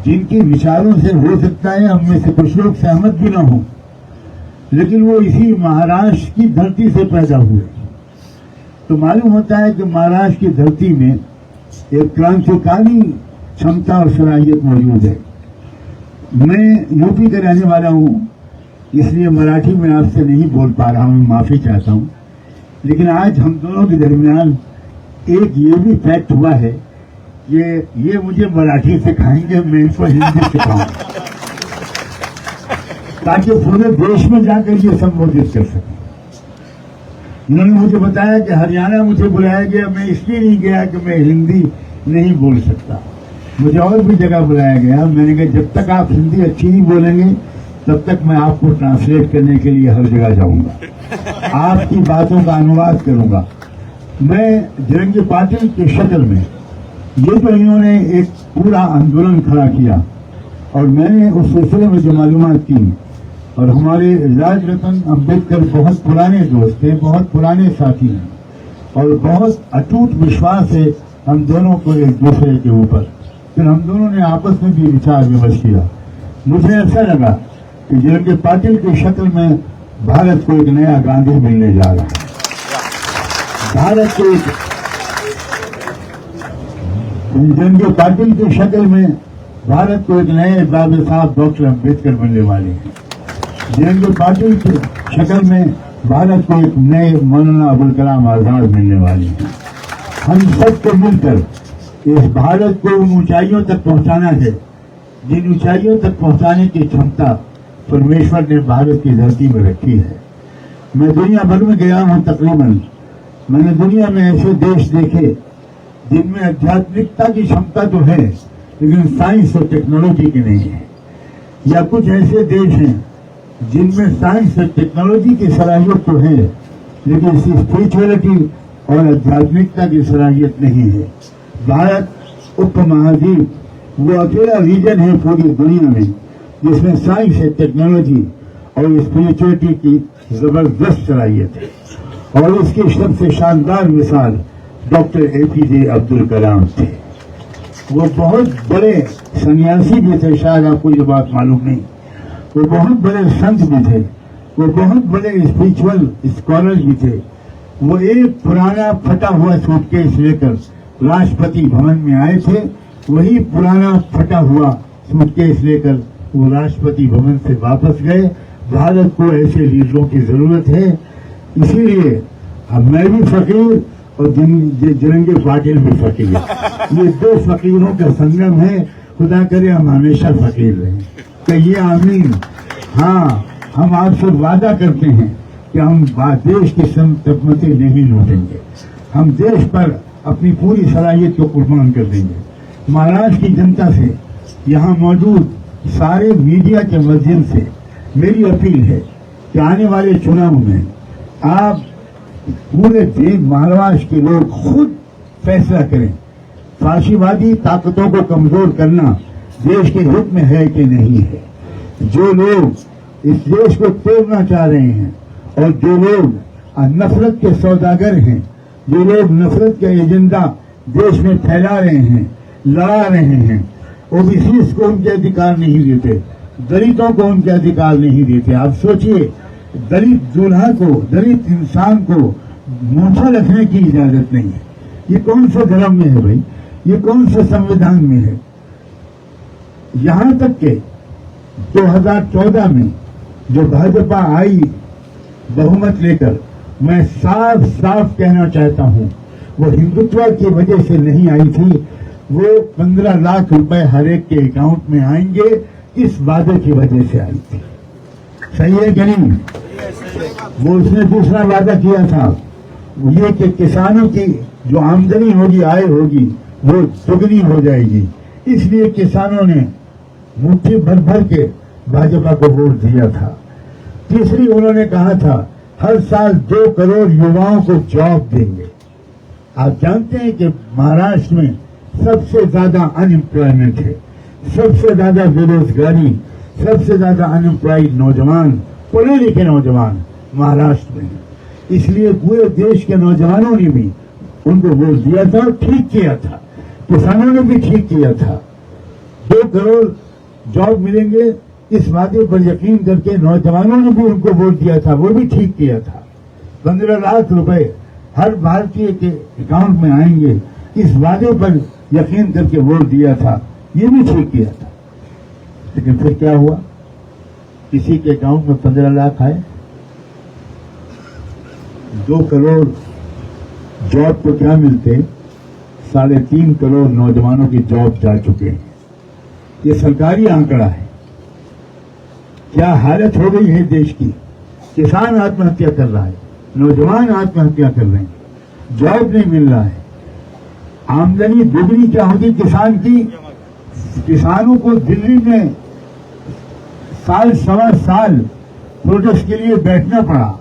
जिनके विचारों से हो सकता है हम में से कुछ लोग सहमत भी ना हो, लेकिन वो इसी महाराष्ट्र की धरती से पैदा हुए, तो मालूम होता है कि महाराष्ट्र की धरती में एक क्रांतिकारी क्षमता और सलाहियत मौजूद है। मैं यूपी का रहने वाला हूं, इसलिए मराठी में आपसे नहीं बोल पा रहा हूं, माफी चाहता हूं। लेकिन आज हम दोनों के दरमियान एक ये भी फैक्ट हुआ है कि ये मुझे मराठी सिखाएंगे, मैं इनको हिंदी सिखाऊंगा, ताकि पूरे देश में जाकर ये संबोधित कर सकें। इन्होंने मुझे बताया कि हरियाणा मुझे बुलाया गया, मैं इसलिए नहीं गया कि मैं हिंदी नहीं बोल सकता। मुझे और भी जगह बुलाया गया। मैंने कहा जब तक आप हिंदी अच्छी नहीं बोलेंगे तब तक मैं आपको ट्रांसलेट करने के लिए हर जगह जाऊंगा, आपकी बातों का अनुवाद करूंगा। मैं जरंगी पाटिल की शक्ल में ये तो इन्होंने एक पूरा आंदोलन खड़ा किया और मैंने उस सिलसिले में जो मालूमात की, और हमारे राज रतन अम्बेडकर बहुत पुराने दोस्त थे, बहुत पुराने साथी हैं और बहुत अटूट विश्वास है हम दोनों को एक दूसरे के ऊपर। फिर हम दोनों ने आपस में भी विचार विमर्श किया। मुझे ऐसा लगा कि जरंगी पाटिल की शक्ल में भारत को एक नया गांधी मिलने जा रहा है। भारत को जरंगी पाटिल की शक्ल में भारत को एक नए बाबा साहब डॉक्टर अम्बेडकर मिलने वाले हैं। जरंगी पाटिल की शक्ल में भारत को एक नए मौलाना अबुल कलाम आजाद मिलने वाले हैं। हम सबको मिलकर इस भारत को उन ऊंचाइयों तक पहुंचाना है जिन ऊंचाइयों तक पहुंचाने की क्षमता परमेश्वर ने भारत की धरती में रखी है। मैं दुनिया भर में गया हूं, तकरीबन मैंने दुनिया में ऐसे देश देखे जिनमें आध्यात्मिकता की क्षमता तो है लेकिन साइंस और टेक्नोलॉजी की नहीं है, या कुछ ऐसे देश हैं जिनमें साइंस और टेक्नोलॉजी की सलाहियत तो है लेकिन स्पिरिचुअलिटी और आध्यात्मिकता की सलाहियत नहीं है। भारत उपमहाद्वीप वो अकेला रीजन है पूरी दुनिया में जिसमें साइंस है, टेक्नोलॉजी और स्पिरिचुअलिटी की जबरदस्त सलाहियत है। और इसकी सबसे शानदार मिसाल डॉक्टर एपीजे अब्दुल कलाम थे। वो बहुत बड़े सन्यासी भी थे, शायद आपको ये बात मालूम नहीं। वो बहुत बड़े संत भी थे, वो बहुत बड़े स्पिरिचुअल स्कॉलर भी थे। वो एक पुराना फटा हुआ सूटकेस लेकर राष्ट्रपति भवन में आए थे, वही पुराना फटा हुआ सूटकेस लेकर वो राष्ट्रपति भवन से वापस गए। भारत को ऐसे लीडरों की जरूरत है, इसीलिए अब मैं भी फकीर और जरंगी पाटिल भी फकीर, ये दो फकीरों का संगम है। खुदा करे हम हमेशा फकीर रहें, कहिए आमीन। हाँ, हम आपसे वादा करते हैं कि हम देश की संपत्ति नहीं लूटेंगे, हम देश पर अपनी पूरी सलाहियत को कुर्बान कर देंगे। महाराष्ट्र की जनता से, यहाँ मौजूद सारे मीडिया के माध्यम से मेरी अपील है कि आने वाले चुनाव में आप पूरे देश महाराष्ट्र के लोग खुद फैसला करें, फाशीवादी ताकतों को कमजोर करना देश के हित में है कि नहीं है। जो लोग इस देश को तोड़ना चाह रहे हैं और जो लोग नफरत के सौदागर हैं, जो लोग नफरत का एजेंडा देश में फैला रहे हैं, लड़ा रहे हैं, ओबीसी को उनके अधिकार नहीं देते, दलितों को उनके अधिकार नहीं देते। आप सोचिए, दलित दूल्हा को, दलित इंसान को मूछा रखने की इजाजत नहीं है। ये कौन से धर्म में है भाई? ये कौन से संविधान में है? यहां तक के 2014 में जो भाजपा आई बहुमत लेकर, मैं साफ साफ कहना चाहता हूं, वो हिंदुत्व की वजह से नहीं आई थी, वो 15 लाख रुपए हर एक के अकाउंट में आएंगे इस वादे की वजह से आई थी। सही है कि नहीं? वो उसने दूसरा वादा किया था, ये कि किसानों की जो आमदनी होगी, आय होगी, वो दुगनी हो जाएगी। इसलिए किसानों ने मुट्ठी भर भर के भाजपा को वोट दिया था। तीसरी, उन्होंने कहा था हर साल 2 करोड़ युवाओं को जॉब देंगे। आप जानते हैं कि महाराष्ट्र में सबसे ज्यादा अनएम्प्लॉयमेंट है, सबसे ज्यादा बेरोजगारी, सबसे ज्यादा अनएम्प्लॉयड नौजवान, पढ़े लिखे नौजवान महाराष्ट्र में है। इसलिए पूरे देश के नौजवानों ने भी उनको वोट दिया था और ठीक किया था, किसानों ने भी ठीक किया था। 2 करोड़ जॉब मिलेंगे इस वादे पर यकीन करके नौजवानों ने भी उनको वोट दिया था, वो भी ठीक किया था। 15 लाख रुपए हर भारतीय के अकाउंट में आएंगे इस वादे पर यकीन करके वोट दिया था, ये भी ठीक किया था। लेकिन फिर क्या हुआ? किसी के अकाउंट में 15 लाख आए, 2 करोड़ जॉब को क्या मिलते, 3.5 करोड़ नौजवानों की जॉब जा चुके हैं। ये सरकारी आंकड़ा है। क्या हालत हो गई है देश की? किसान आत्महत्या कर रहा है, नौजवान आत्महत्या कर रहे हैं, जॉब नहीं मिल रहा है। आमदनी दुगनी क्या होगी किसान की? किसानों को दिल्ली में साल सवा साल प्रोटेस्ट के लिए बैठना पड़ा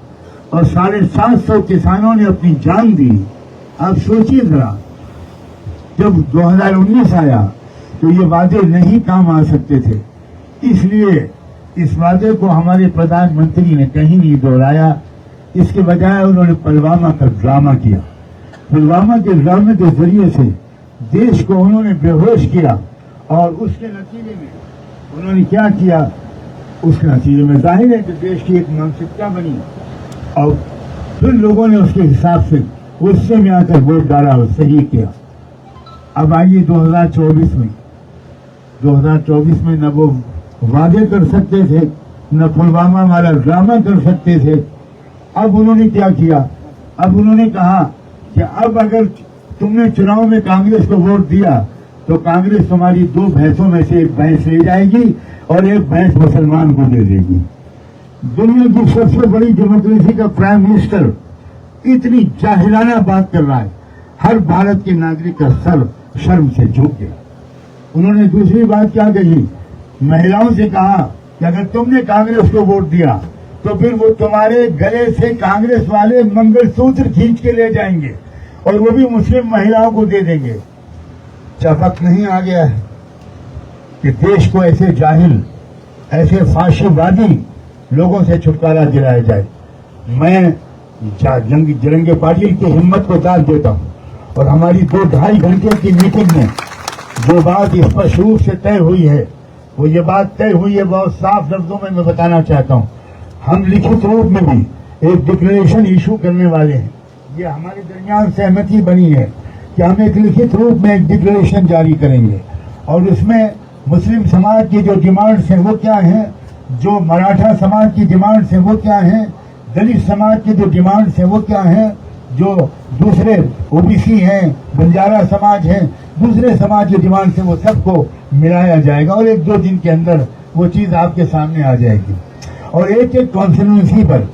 और 750 किसानों ने अपनी जान दी। आप सोचिए जरा, जब 2019 आया तो ये वादे नहीं काम आ सकते थे। इसलिए इस वादे को हमारे प्रधानमंत्री ने कहीं नहीं दोहराया, इसके बजाय उन्होंने पुलवामा का ड्रामा किया। पुलवामा के ड्रामे के जरिए से देश को उन्होंने बेहोश किया और उसके नतीजे में उन्होंने क्या किया? उसके नतीजे में जाहिर है कि देश की एक मानसिकता बनी और फिर लोगों ने उसके हिसाब से गुस्से में आकर वोट डाला और सही किया। अब आइए 2024 में न वो वादे कर सकते थे, न पुलवामा वाला ड्रामा कर सकते थे। अब उन्होंने क्या किया? अब उन्होंने कहा कि अब अगर तुमने चुनाव में कांग्रेस को वोट दिया तो कांग्रेस तुम्हारी 2 भैंसों में से 1 भैंस ले जाएगी और 1 भैंस मुसलमान को दे देगी। दुनिया की सबसे बड़ी डेमोक्रेसी का प्राइम मिनिस्टर इतनी जाहिलाना बात कर रहा है, हर भारत के नागरिक का सर शर्म से झुक गया। उन्होंने दूसरी बात क्या कही? महिलाओं से कहा कि अगर तुमने कांग्रेस को वोट दिया तो फिर वो तुम्हारे गले से कांग्रेस वाले मंगलसूत्र खींच के ले जाएंगे और वो भी मुस्लिम महिलाओं को दे देंगे। क्या वक्त नहीं आ गया है कि देश को ऐसे जाहिल, ऐसे फाशीवादी लोगों से छुटकारा दिलाया जाए? मैं जरंगे पाटिल की हिम्मत को दाद देता हूं और हमारी 2-2.5 घंटे की मीटिंग में जो बात स्पष्ट रूप से तय हुई है, वो ये बात तय हुई है, बहुत साफ लफ्जों में मैं बताना चाहता हूं। हम लिखित रूप में भी एक डिक्लेरेशन इशू करने वाले हैं। ये हमारे दरमियान सहमति बनी है कि हम एक लिखित रूप में एक डिक्लेरेशन जारी करेंगे और उसमें मुस्लिम समाज की जो डिमांड्स हैं वो क्या हैं, जो मराठा समाज की डिमांड्स हैं वो क्या हैं, दलित समाज की जो डिमांड्स हैं वो क्या हैं, जो दूसरे ओबीसी हैं, बंजारा समाज हैं, दूसरे समाज की डिमांड्स हैं, वो सबको मिलाया जाएगा और 1-2 दिन के अंदर वो चीज आपके सामने आ जाएगी। और एक कॉन्स्टिट्यूंसी पर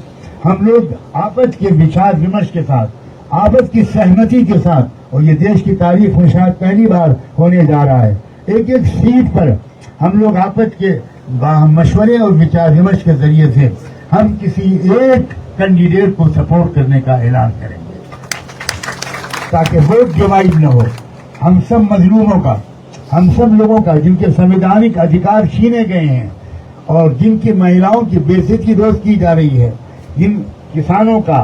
हम लोग आपस के विचार विमर्श के साथ, आपस की सहमति के साथ, और ये देश की तारीख में शायद पहली बार होने जा रहा है, एक सीट पर हम लोग आपस के मशवरे और विचार विमर्श के जरिए से हम किसी एक कैंडिडेट को सपोर्ट करने का ऐलान करेंगे ताकि वोट डिवाइड न हो। हम सब मजलूमों का, हम सब लोगों का जिनके संवैधानिक अधिकार छीने गए हैं और जिनकी महिलाओं की बेइज्जती रोज की जा रही है, जिन किसानों का,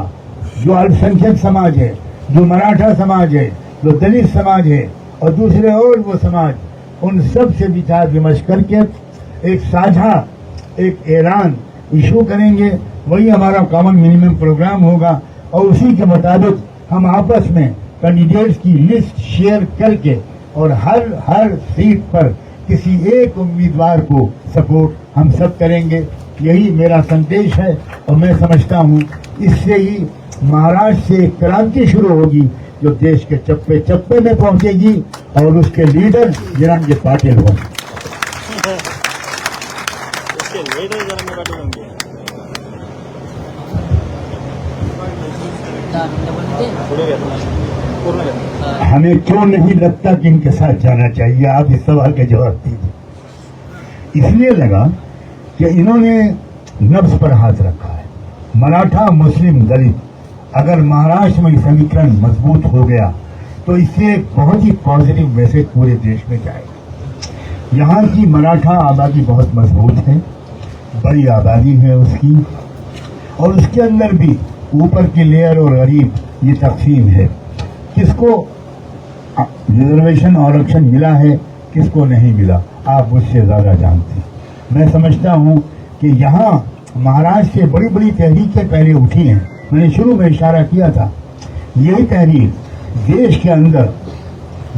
जो अल्पसंख्यक समाज है, जो मराठा समाज है, जो दलित समाज है और दूसरे और वो समाज, उन सब से विचार विमर्श करके एक साझा एक ऐलान इशू करेंगे। वही हमारा कॉमन मिनिमम प्रोग्राम होगा और उसी के मुताबिक हम आपस में कैंडिडेट्स की लिस्ट शेयर करके और हर सीट पर किसी एक उम्मीदवार को सपोर्ट हम सब करेंगे। यही मेरा संदेश है और मैं समझता हूँ इससे ही महाराष्ट्र से एक क्रांति शुरू होगी जो देश के चप्पे चप्पे में पहुंचेगी और उसके लीडर जरांगे पाटिल होंगे। हमें क्यों नहीं लगता कि इनके साथ जाना चाहिए? आप इस सवाल के जवाब दीजिए। इसलिए लगा कि इन्होंने नब्ज पर हाथ रखा है। मराठा, मुस्लिम, दलित, अगर महाराष्ट्र में समीकरण मजबूत हो गया तो इससे एक बहुत ही पॉजिटिव मैसेज पूरे देश में जाएगा। यहाँ की मराठा आबादी बहुत मजबूत है, बड़ी आबादी है उसकी, और उसके अंदर भी ऊपर की लेयर और गरीब ये तकसीम है। किसको रिजर्वेशन आरक्षण मिला है, किसको नहीं मिला, आप मुझसे ज्यादा जानते हैं। मैं समझता हूँ कि यहाँ महाराष्ट्र से बड़ी बड़ी तहरीकें पहले उठी हैं। मैंने शुरू में इशारा किया था, यही तहरीक देश के अंदर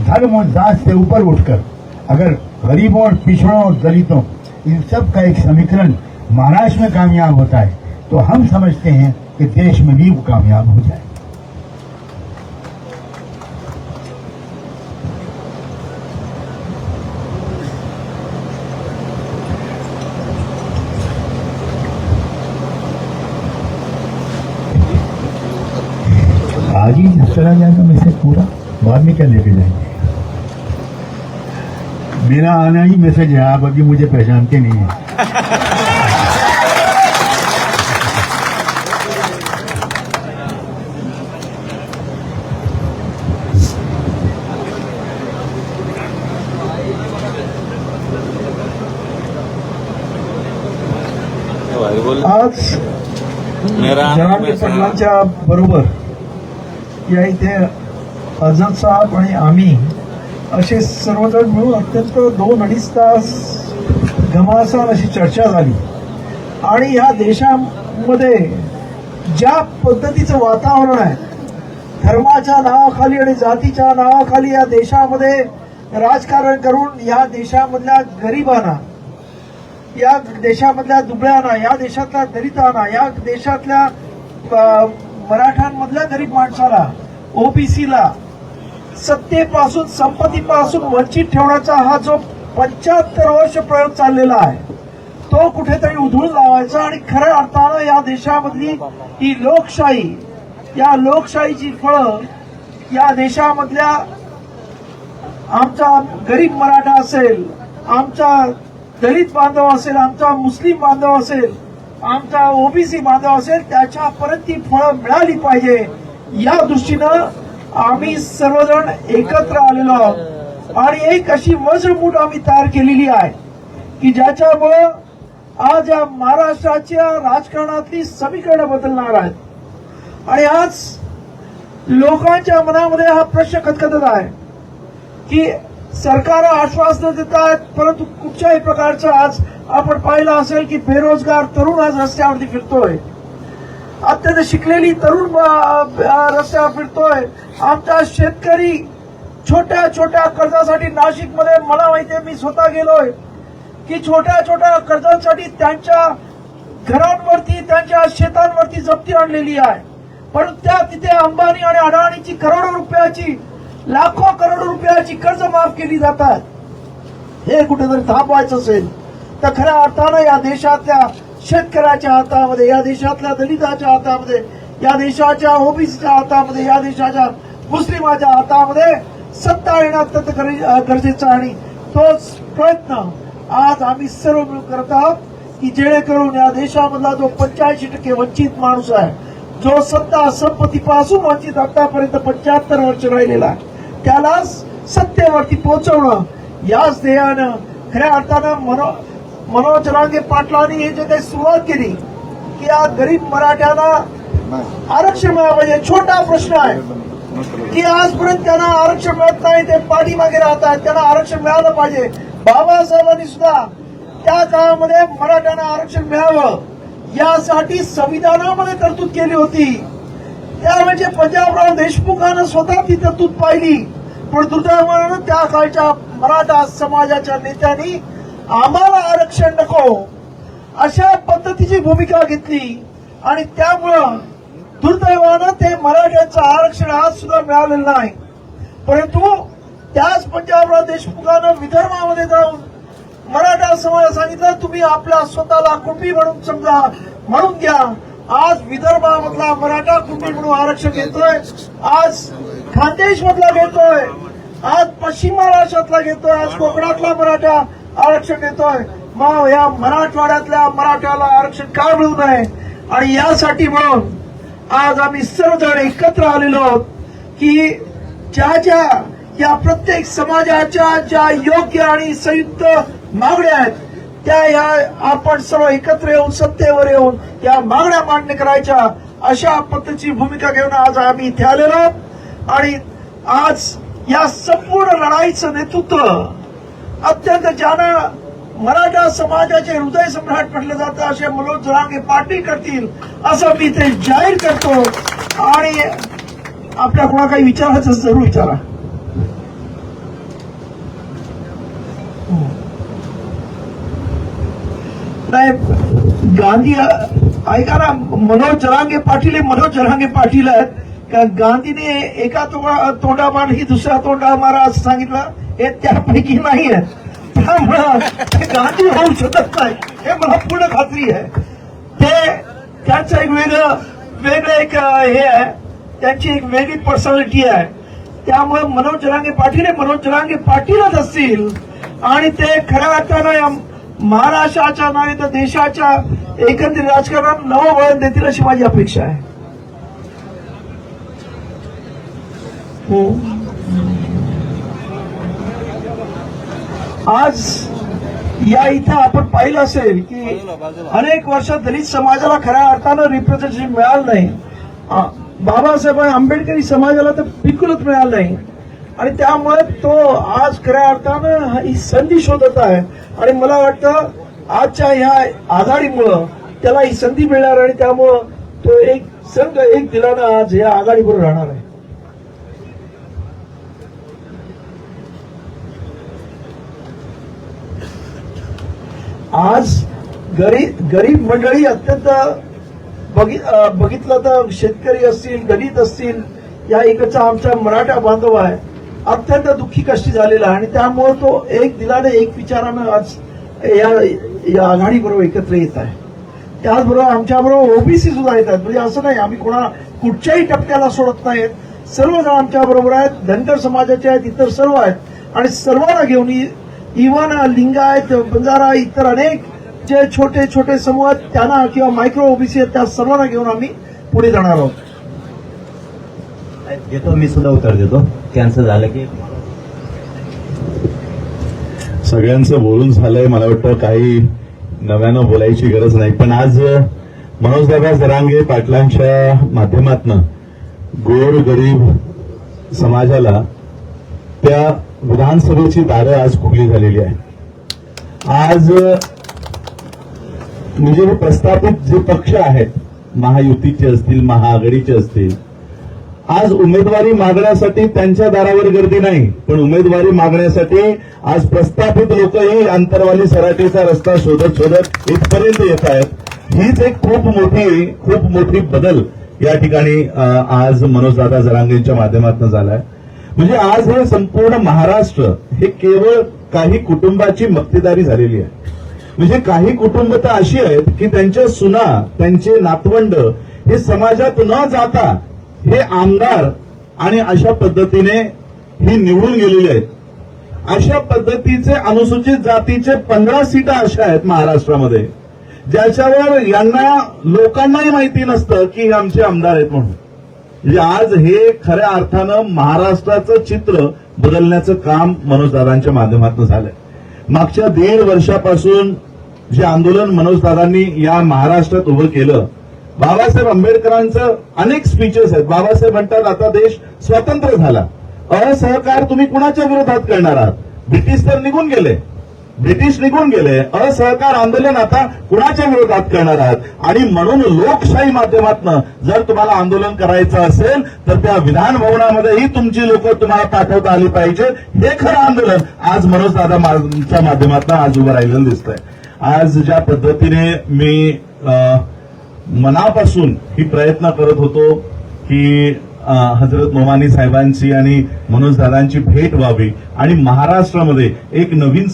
धर्म और जात से ऊपर उठकर अगर गरीबों और पिछड़ों और दलितों इन सब का एक समीकरण महाराष्ट्र में कामयाब होता है तो हम समझते हैं कि देश में भी वो कामयाब हो जाए। आज ही चला जाएगा मैसेज पूरा, बाद में क्या लेके जाएंगे? मेरा आना ही मैसेज है, आप अभी मुझे पहचानते नहीं है। आज जरांगे पाटलांच्या बरोबर या इथे आझाद साहेब आणि आम्ही असे सर्वजण मिळून अत्यंत 2-2.5 तास घमासान अशी चर्चा झाली आणि या देशामध्ये ज्या पद्धतीचं वातावरण आहे, धर्माच्या नावाखाली आणि जातीच्या नावाखाली या देशामध्ये राजकारण करून या देशामधल्या गरिबांना, या देशामधल्या दुबळ्यांना, या देशातल्या दलितांना, या देशातल्या मराठ्यांमधल्या गरीब माणसाला, ओबीसीला सत्तेपासून, संपत्तीपासून वंचित ठेवण्याचा हा जो 75 वर्ष प्रयोग चाललेला आहे तो कुठेतरी उधळून लावायचा आणि खऱ्या अर्थानं या देशामधली ही लोकशाही, या लोकशाहीची फळं या देशामधल्या आमचा गरीब मराठा असेल, आमचा दलित बांधव असेल, आमचा मुस्लिम बांधव असेल, आमचा ओबीसी बांधव असेल, त्याच्यापर्यंत ती फळं मिळाली पाहिजे या दृष्टीनं आम्ही सर्वजण एकत्र आलेलो आहोत आणि एक अशी वज्रमूठ आम्ही तयार केलेली आहे की ज्याच्यामुळे आज या महाराष्ट्राच्या राजकारणातली समीकरणं बदलणार आहेत। आणि आज लोकांच्या मनामध्ये हा प्रश्न खतखतत आहे की सरकार आश्वासनं देत आहेत, परंतु कुठच्याही प्रकारचं आज आपण पाहिलं असेल की बेरोजगार तरुण आज रस्त्यावरती फिरतोय, अत्यंत शिकलेली तरुण रस्त्यावर फिरतोय, आमचा शेतकरी छोट्या छोट्या कर्जासाठी नाशिकमध्ये, मला माहितीये मी स्वतः गेलोय की छोट्या छोट्या कर्जासाठी त्यांच्या घरांवरती, त्यांच्या शेतांवरती जप्ती आणलेली आहे, पण तिथे अंबानी आणि अडाणीची करोडो रुपयाची, लाखो करोडो रुपयाची कर्ज माफ केली जातात। हे कुठेतरी थांबवायचं असेल तर खऱ्या अर्थानं या देशातल्या शेतकऱ्याच्या हातामध्ये, या देशातल्या दलिताच्या हातामध्ये, या देशाच्या ओबीसीच्या हातामध्ये, या देशाच्या मुस्लिमाच्या हातामध्ये सत्ता येणं अत्यंत गरजेचं आणि तोच प्रयत्न आज आम्ही सर्व मिळून करत आहोत की जेणेकरून या देशामधला जो 85% वंचित माणूस आहे, जो सत्ता संपत्तीपासून वंचित आतापर्यंत 75 वर्ष राहिलेला आहे, त्याला सत्तेवरती पोहोचवणं याच ध्येयानं खऱ्या अर्थानं मनोज जरांगे पाटलांनी हे जे काही सुरुवात केली की या गरीब मराठ्यांना आरक्षण मिळालं पाहिजे। छोटा प्रश्न आहे की आजपर्यंत त्यांना आरक्षण मिळत नाही, ते पाठीमागे राहत आहेत, त्यांना आरक्षण मिळालं पाहिजे। बाबासाहेबांनी सुद्धा त्या काळामध्ये मराठ्यांना आरक्षण मिळावं यासाठी संविधानामध्ये तरतूद केली होती, त्या म्हणजे पंजाबराव देशमुखांना स्वतः ती तरतूद पाहिली, पण दुर्दैवानं त्या काळच्या मराठा समाजाच्या नेत्यांनी आम्हाला आरक्षण नको अशा पद्धतीची भूमिका घेतली आणि त्यामुळं दुर्दैवानं ते मराठ्यांचं आरक्षण आज सुद्धा मिळालेलं नाही. परंतु त्याच पंजाबराव देशमुखानं विदर्भामध्ये जाऊन मराठा समाजाला सांगितलं तुम्ही आपल्या स्वतःला कुणबी म्हणून समजा म्हणून घ्या. आज विदर्भामधला मराठा कुणबी म्हणून आरक्षण घेतोय, आज खानदेश मधला घेतोय, आज पश्चिम महाराष्ट्रातला घेतोय, आज कोकणातला मराठा आरक्षण घेतोय. मग या मराठवाड्यातल्या मराठ्याला आरक्षण का मिळू नये आणि यासाठी म्हणून आज आम्ही सर्वजण एकत्र आलेलो आहोत की ज्या या प्रत्येक समाजाच्या ज्या योग्य आणि संयुक्त मागण्या आहेत त्या या आपण सर्व एकत्र येऊन सत्तेवर येऊन या मागण्या मान्य करायच्या अशा पद्धतीची भूमिका घेऊन आज आम्ही इथे आलेलो आहोत. आणि आज या संपूर्ण लढाईचं नेतृत्व अत्यंत ज्यानं मराठा समाजाचे हृदय सम्राट म्हटलं जातं असे मनोज जरांगे पाटील करतील असं मी ते जाहीर करतो. आणि आपल्या कोणा काही विचारायचं जरूर विचारा. नाही गांधी ऐका ना, मनोज जरांगे पाटील हे मनोज जरांगे पाटील आहेत का? गांधीने एका तोंडा मार ही दुसऱ्या तोंडा मारा असं सांगितलं, हे त्यापैकी नाही आहे. त्यामुळं ते गांधी होऊ शकत नाही हे मला पूर्ण खात्री आहे. ते त्यांचं एक वेगळं एक हे आहे, त्यांची एक वेगळी पर्सनॅलिटी आहे. त्यामुळे मनोज जरांगे पाटील हे मनोज जरांगे पाटीलच असतील आणि ते खऱ्या अर्थानं महाराष्ट्राच्या नाही तर देशाच्या एकंदरीत राजकारणात नवं वळण देतील अशी माझी अपेक्षा आहे. आज या इथं आपण पाहिलं असेल की अनेक वर्ष दलित समाजाला खऱ्या अर्थानं रिप्रेझेंटेशन मिळालं नाही. बाबासाहेब आंबेडकरी समाजाला तर बिलकुलच मिळालं नाही आणि त्यामुळे तो आज खऱ्या अर्थानं ही संधी शोधत आहे. आणि मला वाटतं आजच्या ह्या आघाडीमुळं त्याला ही संधी मिळणार आणि त्यामुळं तो एक संघ एक दिलानं आज या आघाडीबरोबर राहणार आहे. आज गरीब मंडळी अत्यंत बघितलं तर शेतकरी असतील, दलित असतील, या इकडचा आमचा मराठा बांधव आहे अत्यंत दुःखी कष्टी झालेला आहे आणि त्यामुळे तो एक दिलाने एक विचारानं आज या आघाडीबरोबर एकत्र येत आहे. त्याचबरोबर आमच्याबरोबर ओबीसी सुद्धा येत आहेत. म्हणजे असं नाही आम्ही कुठच्याही टप्प्याला सोडत नाहीत. सर्वजण आमच्या बरोबर आहेत, धनगर समाजाचे आहेत, इतर सर्व आहेत आणि सर्वांना घेऊन इव्हन लिंगायत, बंजारा, इतर अनेक जे छोटे छोटे समूह आहेत त्यांना किंवा मायक्रो ओबीसी आहेत त्या सर्वांना घेऊन आम्ही पुढे जाणार आहोत. देतो मी सुद्धा उत्तर देतो. त्यांचं झालं की सगळ्यांचं बोलून झालंय. मला वाटतं काही नव्यानं बोलायची गरज नाही. पण आज मनोजदादा जरांगे पाटलांच्या माध्यमातून गोरगरीब समाजाला त्या विधानसभेची दारं आज खुली झालेली आहे. आज म्हणजे हे प्रस्थापित जे पक्ष आहेत, महायुतीचे असतील, महाआघाडीचे असतील, आज उमेदवारी मागण्यासाठी त्यांच्या दारावर गर्दी नाही, पण उमेदवारी मागण्यासाठी आज प्रस्थापित लोकही आंतरवाली सराटीचा रस्ता शोधत इथपर्यंत येत आहेत. हीच एक खूप मोठी बदल या ठिकाणी आज मनोजदादा जरांगेंच्या माध्यमातून झालाय. म्हणजे आज हे संपूर्ण महाराष्ट्र हे केवळ काही कुटुंबाची मक्तेदारी झालेली आहे. म्हणजे काही कुटुंब तर अशी आहेत की त्यांच्या सुना, त्यांचे नातवंड हे समाजात न जाता हे आमदार आणि अशा पद्धतीने ही निवडून गेलेली आहेत. अशा पद्धतीचे अनुसूचित जातीचे 15 सीटा अशा आहेत महाराष्ट्रामध्ये ज्याच्यावर यांना लोकांनाही माहिती नसतं की हे आमचे आमदार आहेत म्हणून. म्हणजे आज हे खऱ्या अर्थानं महाराष्ट्राचं चित्र बदलण्याचं काम मनोजदादांच्या माध्यमातून झालंय. मागच्या 1.5 वर्षापासून जे आंदोलन मनोजदादांनी या महाराष्ट्रात उभं केलं, बाबासाहेब आंबेडकरांचं अनेक स्पीचेस आहेत. बाबासाहेब म्हणतात आता देश स्वतंत्र झाला, असहकार तुम्ही कुणाच्या विरोधात करणार आहात? ब्रिटिश तर निघून गेले, ब्रिटिश निघून गेले, असहकार आंदोलन आता कुणाच्या विरोधात करणार आहात आणि म्हणून लोकशाही माध्यमातून जर तुम्हाला आंदोलन करायचं असेल तर त्या विधान भवनामध्येही तुमची लोक तुम्हाला पाठवता आली पाहिजे. हे खरं आंदोलन आज मनोज दादाच्या माध्यमातून आज उभं राहिलेलं दिसतंय. आज ज्या पद्धतीने मी मनापासून ही प्रयत्न करत होतो की हजरत नोमानी साहेबांची आणि मनोज दादांची भेट व्हावी आणि महाराष्ट्रामध्ये एक नवीन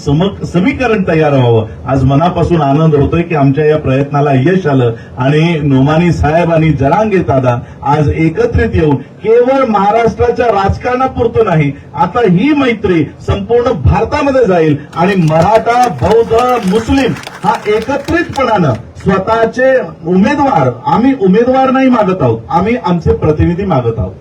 समीकरण तयार व्हावं, आज मनापासून आनंद होतोय की आमच्या या प्रयत्नाला यश आलं आणि नोमानी साहेब आणि जरांगे दादा आज एकत्रित येऊन केवळ महाराष्ट्राच्या राजकारणापुरतं नाही, आता ही मैत्री संपूर्ण भारतामध्ये जाईल आणि मराठा, बौद्ध, मुस्लिम हा एकत्रितपणानं स्वतःचे उमेदवार, आम्ही उमेदवार नाही मागत आहोत, आम्ही आमचे प्रतिनिधी मागत आहोत.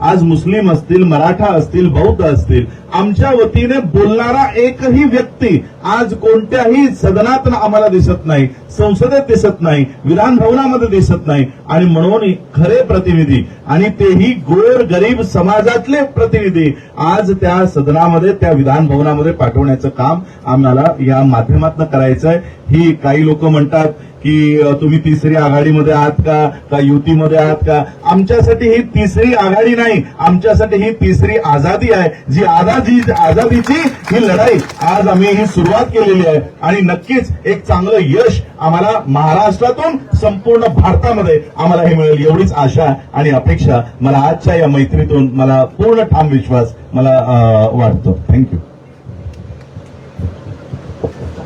आज मुस्लिम असतील, मराठा असतील, बौद्ध असतील, आमच्या वतीने बोलणारा एकही व्यक्ती आज कोणत्याही सदनात आम्हाला दिसत नाही, संसदेत दिसत नाही, विधान भवनामध्ये दिसत नाही आणि म्हणून खरे प्रतिनिधी आणि तेही गोर गरीब समाजातले प्रतिनिधी आज त्या सदनामध्ये, त्या विधान भवनामध्ये पाठवण्याचं काम आम्हाला या माध्यमातून करायचं आहे. ही काही लोक म्हणतात की तुम्ही तिसरी आघाडीमध्ये आहात का युतीमध्ये आहात का? आमच्यासाठी ही तिसरी आघाडी नाही, आमच्यासाठी ही तिसरी आझादी आहे. जी आझादीची ही लढाई आज आम्ही ही सुरुवात केलेली आहे आणि नक्कीच एक चांगलं यश आम्हाला महाराष्ट्रातून संपूर्ण भारतामध्ये आम्हाला हे मिळेल एवढीच आशा आणि अपेक्षा मला आजच्या या मैत्रीतून मला पूर्ण ठाम विश्वास मला वाटतो. थँक्यू.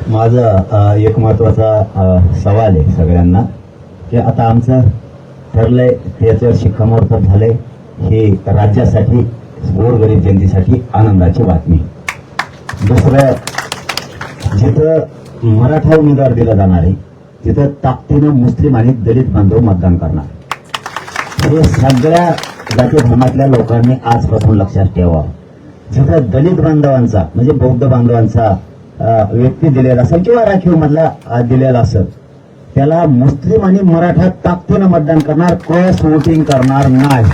माझा एक महत्वाचा सवाल आहे सगळ्यांना की आता आमचं ठरलंय, त्याच्यावर शिक्कामोर्तब झालंय, हे राज्यासाठी, गोरगरीब जनतेसाठी आनंदाची बातमी. दुसरं, जिथं मराठा उमेदवार दिला जाणार आहे तिथं ताकदीनं मुस्लिम आणि दलित बांधव मतदान करणार. हे सगळ्या जाती धर्मातल्या लोकांनी आजपासून लक्षात ठेवावं. जिथं दलित बांधवांचा म्हणजे बौद्ध बांधवांचा व्यक्ती दिलेला असेल किंवा राखीव मधला दिलेला असेल, त्याला मुस्लिम आणि मराठा ताकदीनं मतदान करणार, क्रॉस वोटिंग करणार नाही.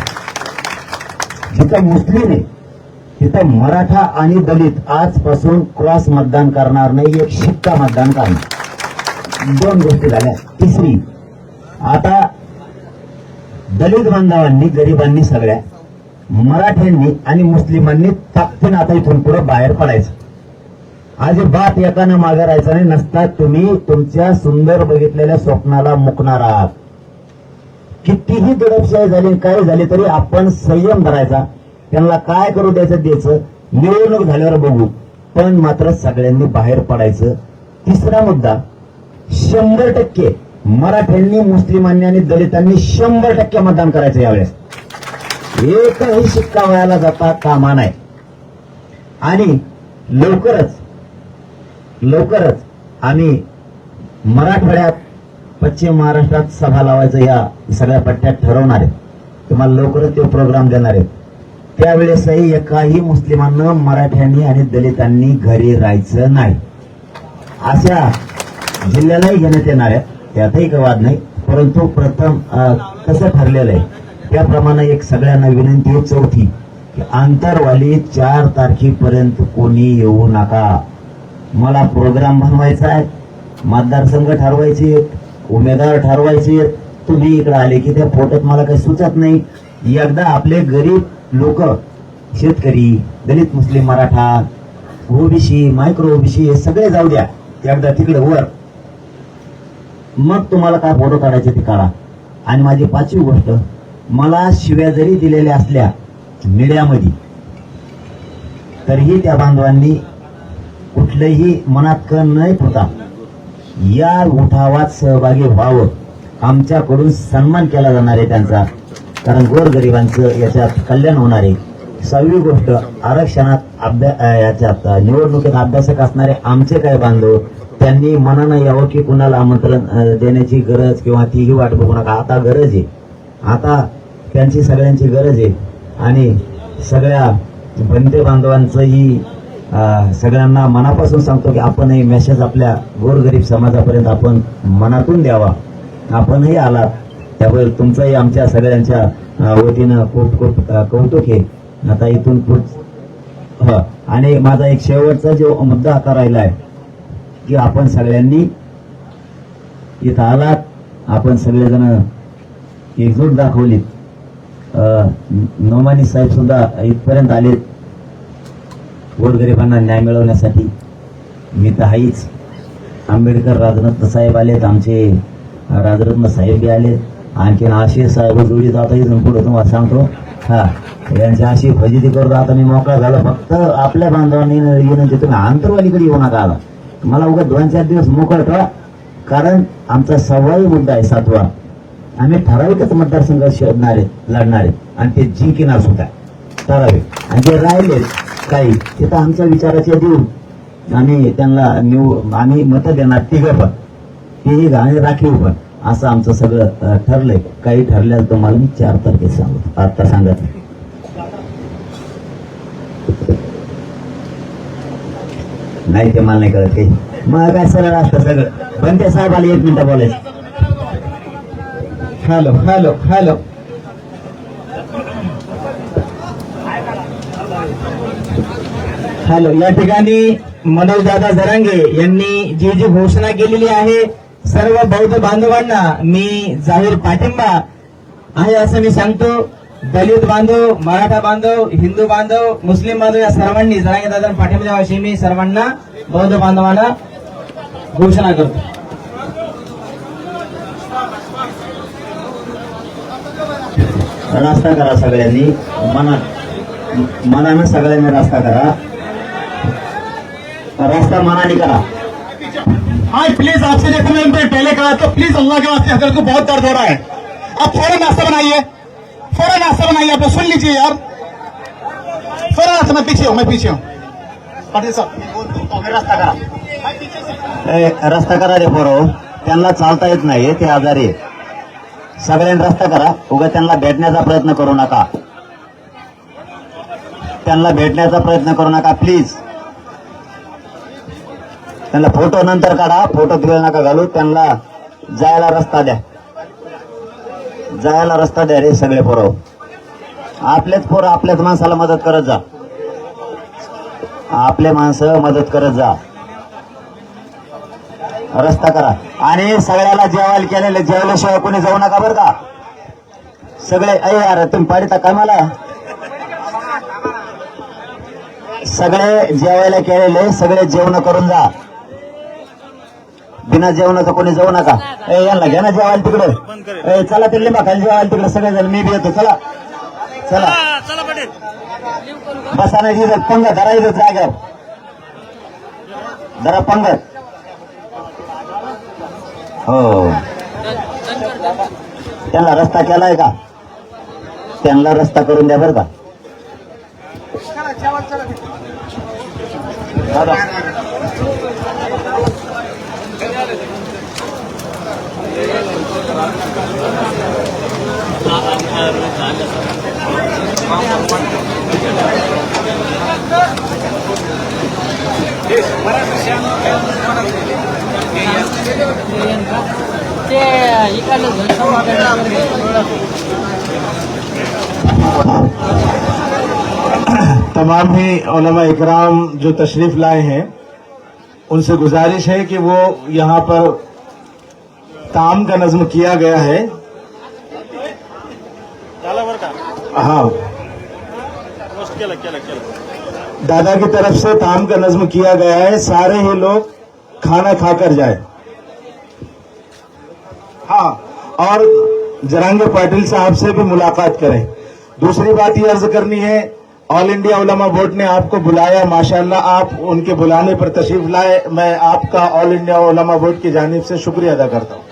जिथं मुस्लिम आहे तिथं मराठा आणि दलित आजपासून क्रॉस मतदान करणार नाही, एक शिक्का मतदान करणार. दोन गोष्टी झाल्या. तिसरी, आता दलित बांधवांनी, गरिबांनी, सगळ्या मराठ्यांनी आणि मुस्लिमांनी ताकदीनं आता इथून पुढे बाहेर पडायचं. अजिबात एकानं मागे राहायचं नाही. नसता तुम्ही तुमच्या सुंदर बघितलेल्या स्वप्नाला मुकणार आहात. कितीही दडपशाही झाली, काय झाली तरी आपण संयम धरायचा. त्यांना काय करू द्यायचं, निवडणूक झाल्यावर बघू, पण मात्र सगळ्यांनी बाहेर पडायचं. तिसरा मुद्दा, 100% मराठ्यांनी, मुस्लिमांनी आणि दलितांनी 100% मतदान करायचं यावेळेस. एकही शिक्का व्हायला जाता कामा नाही. आणि लवकरच आम्ही मराठवाड्यात, पश्चिम महाराष्ट्रात सभा लावायचं या सगळ्या पट्ट्यात ठरवणार आहे. तुम्हाला लवकरच तो प्रोग्राम देणार आहे. त्यावेळेसही एकाही मुस्लिमांना, मराठ्यांनी आणि दलितांनी घरी राहायचं नाही. अशा जिल्ह्यालाही घेण्यात येणार आहे, त्यातही काही वाद नाही. परंतु प्रथम कसं ठरलेलं आहे त्याप्रमाणे एक सगळ्यांना विनंती आहे. चौथी, आंतरवाली 4 तारखेपर्यंत कोणी येऊ नका. मला प्रोग्राम बनवायचा आहे, मतदारसंघ ठरवायचे, उमेदवार ठरवायचे. तुम्ही इकडे आले की त्या फोटोत मला काही सुचत नाही. एकदा आपले गरीब लोक, शेतकरी, दलित, मुस्लिम, मराठा, ओबीसी, मायक्रो ओबीसी हे सगळे जाऊ द्या एकदा तिकडे वर. मग तुम्हाला काय फोटो काढायचे ते काढा. आणि माझी 5वी गोष्ट, मला शिव्या जरी दिलेल्या असल्या मीडियामध्ये तरीही त्या बांधवांनी कुठलेही मनात कण न ठेवता या उठावात सहभागी व्हावं. आमच्याकडून सन्मान केला जाणार आहे त्यांचा, कारण गोरगरिबांचं याच्यात कल्याण होणार आहे. 6वी गोष्ट, आरक्षणात याच्यात निवडणुकीत अभ्यासक असणारे आमचे काय बांधव, त्यांनी मनानं यावं की कुणाला आमंत्रण देण्याची गरज किंवा तीही वाट बघू नका. आता गरज आहे, आता त्यांची सगळ्यांची गरज आहे. आणि सगळ्या बनते बांधवांचंही सगळ्यांना मनापासून सांगतो की आपणही मेसेज आपल्या गोरगरीब समाजापर्यंत आपण मनातून द्यावा. आपणही आलात त्याबद्दल तुमचंही आमच्या सगळ्यांच्या वतीनं खूप खूप कौतुक आहे. आता इथून आणि माझा एक शेवटचा जो मुद्दा आता राहिला आहे की आपण सगळ्यांनी इथं आलात, आपण सगळेजण एकजूट दाखवली. नोमानी साहेब सुद्धा इथपर्यंत आलेत गोरगरिबांना न्याय मिळवण्यासाठी. मी तर आहेच. आंबेडकर राजरत्न साहेब आलेत, आमचे राजरत्न साहेब बी आलेत. आणखीन आशिष साहेब जोडी जाता इथून पुढे तुम्हाला सांगतो. हा, यांची अशी फजिती करतो. आता मी मोकळा झालो. फक्त आपल्या बांधवांनी विनंती, तुम्ही आंतरवालीकडे येऊ नका. आला मला उगा 2-4 दिवस मोकळ करा, कारण आमचा 6वाही मुद्दा आहे, 7वा. आम्ही ठराविकच मतदारसंघ शोधणार आहेत, लढणार आहेत, आणि ते जिंकणार सुद्धा ठराविक. आणि जे राहिले काही तिथं आमच्या विचाराचे देऊन आम्ही त्यांना आम्ही मतं देणार, तिघं पण, तिघ आणि राखीव पण, असं आमचं सगळं ठरलंय. काही ठरल्यास तुम्हाला मी 4 तारखेत सांगतो, आता सांगत नाही. नाही ते मला नाही कळत काही. मग काय सरळ असतं सगळं. पण ते साहेब आले, 1 मिनिट बोलायचं. Hello hello hello hello. या ठिकाणी मनोजदादा जरांगे यांनी जी जी घोषणा केलेली आहे, सर्व बौद्ध बांधवांना मी जाहीर पाठिंबा आहे असं मी सांगतो. दलित बांधव, मराठा बांधव, हिंदू बांधव, मुस्लिम बांधव या सर्वांनी जरांगे दादांना पाठिंबा द्यावा अशी मी सर्वांना बौद्ध बांधवांना घोषणा करतो. रस्ता करा सगळ्यांनी, मनानं सगळ्यांनी रस्ता करा. रस्ता मनाने करा. हाँ प्लीज, आपसे जैसे मैंने पहले कहा, तो प्लीज अल्लाह के वास्ते हजरत को बहुत दर्द हो रहा है. आप फौरन नाश्ता बनाइए, फौरन नाश्ता बनाइए. आप सुन लीजिए यार, फौरन. मैं पीछे हूँ पाटील साहब, रस्ता करा. रस्ता करा रे पोरो, त्यांना चालता येत नाही, ते आजारी आहे. सगळ्यांनी रस्ता करा. उगा त्यांना भेटण्याचा प्रयत्न करू नका, त्यांना भेटण्याचा प्रयत्न करू नका प्लीज. त्यांना फोटो नंतर काढा, फोटो तिकडे नका घालू. त्यांना जायला रस्ता द्या, जायला रस्ता द्या रे सगळे पोरं. आपलेच पोरं आपल्याच माणसाला मदत करत जा, आपले माणसं मदत करत जा. रस्ता करा. आणि सगळ्याला जेवायला केलेले, जेवल्याशिवाय कोणी जाऊ नका बरं का. सगळे यार तुम्ही पाडता काय मला. सगळे जेवायला केलेले सगळे जेवण करून जा. बिना जेवणाचं कोणी जाऊ नका. यांना घ्या ना जेवायला तिकडे. चला तिकडे खाली जेवायला तिकडे सगळेजण. मी बी येतो. चला चला बसा नाही. पंगत धरा इथं जाग्यावर, जरा पंगत. हो, त्यांना रस्ता केलाय का, त्यांना रस्ता करून द्या बरं का. दादा तमाम ही उलमा इकराम जो तशरीफ लाए हैं, उनसे गुजारिश है कि वो यहाँ पर ताम का नज्म किया गया है. हाँ, दादा की तरफ से ताम का नज्म किया गया है. सारे ही लोग खाना खाकर जाए. हाँ, और जरांगे पाटिल साहब से भी मुलाकात करें. दूसरी बात ये अर्ज करनी है, ऑल इंडिया उलमा बोर्ड ने आपको बुलाया, माशाल्लाह आप उनके बुलाने पर तशरीफ लाए. मैं आपका ऑल इंडिया उलमा बोर्ड की जानिब से शुक्रिया अदा करता हूँ.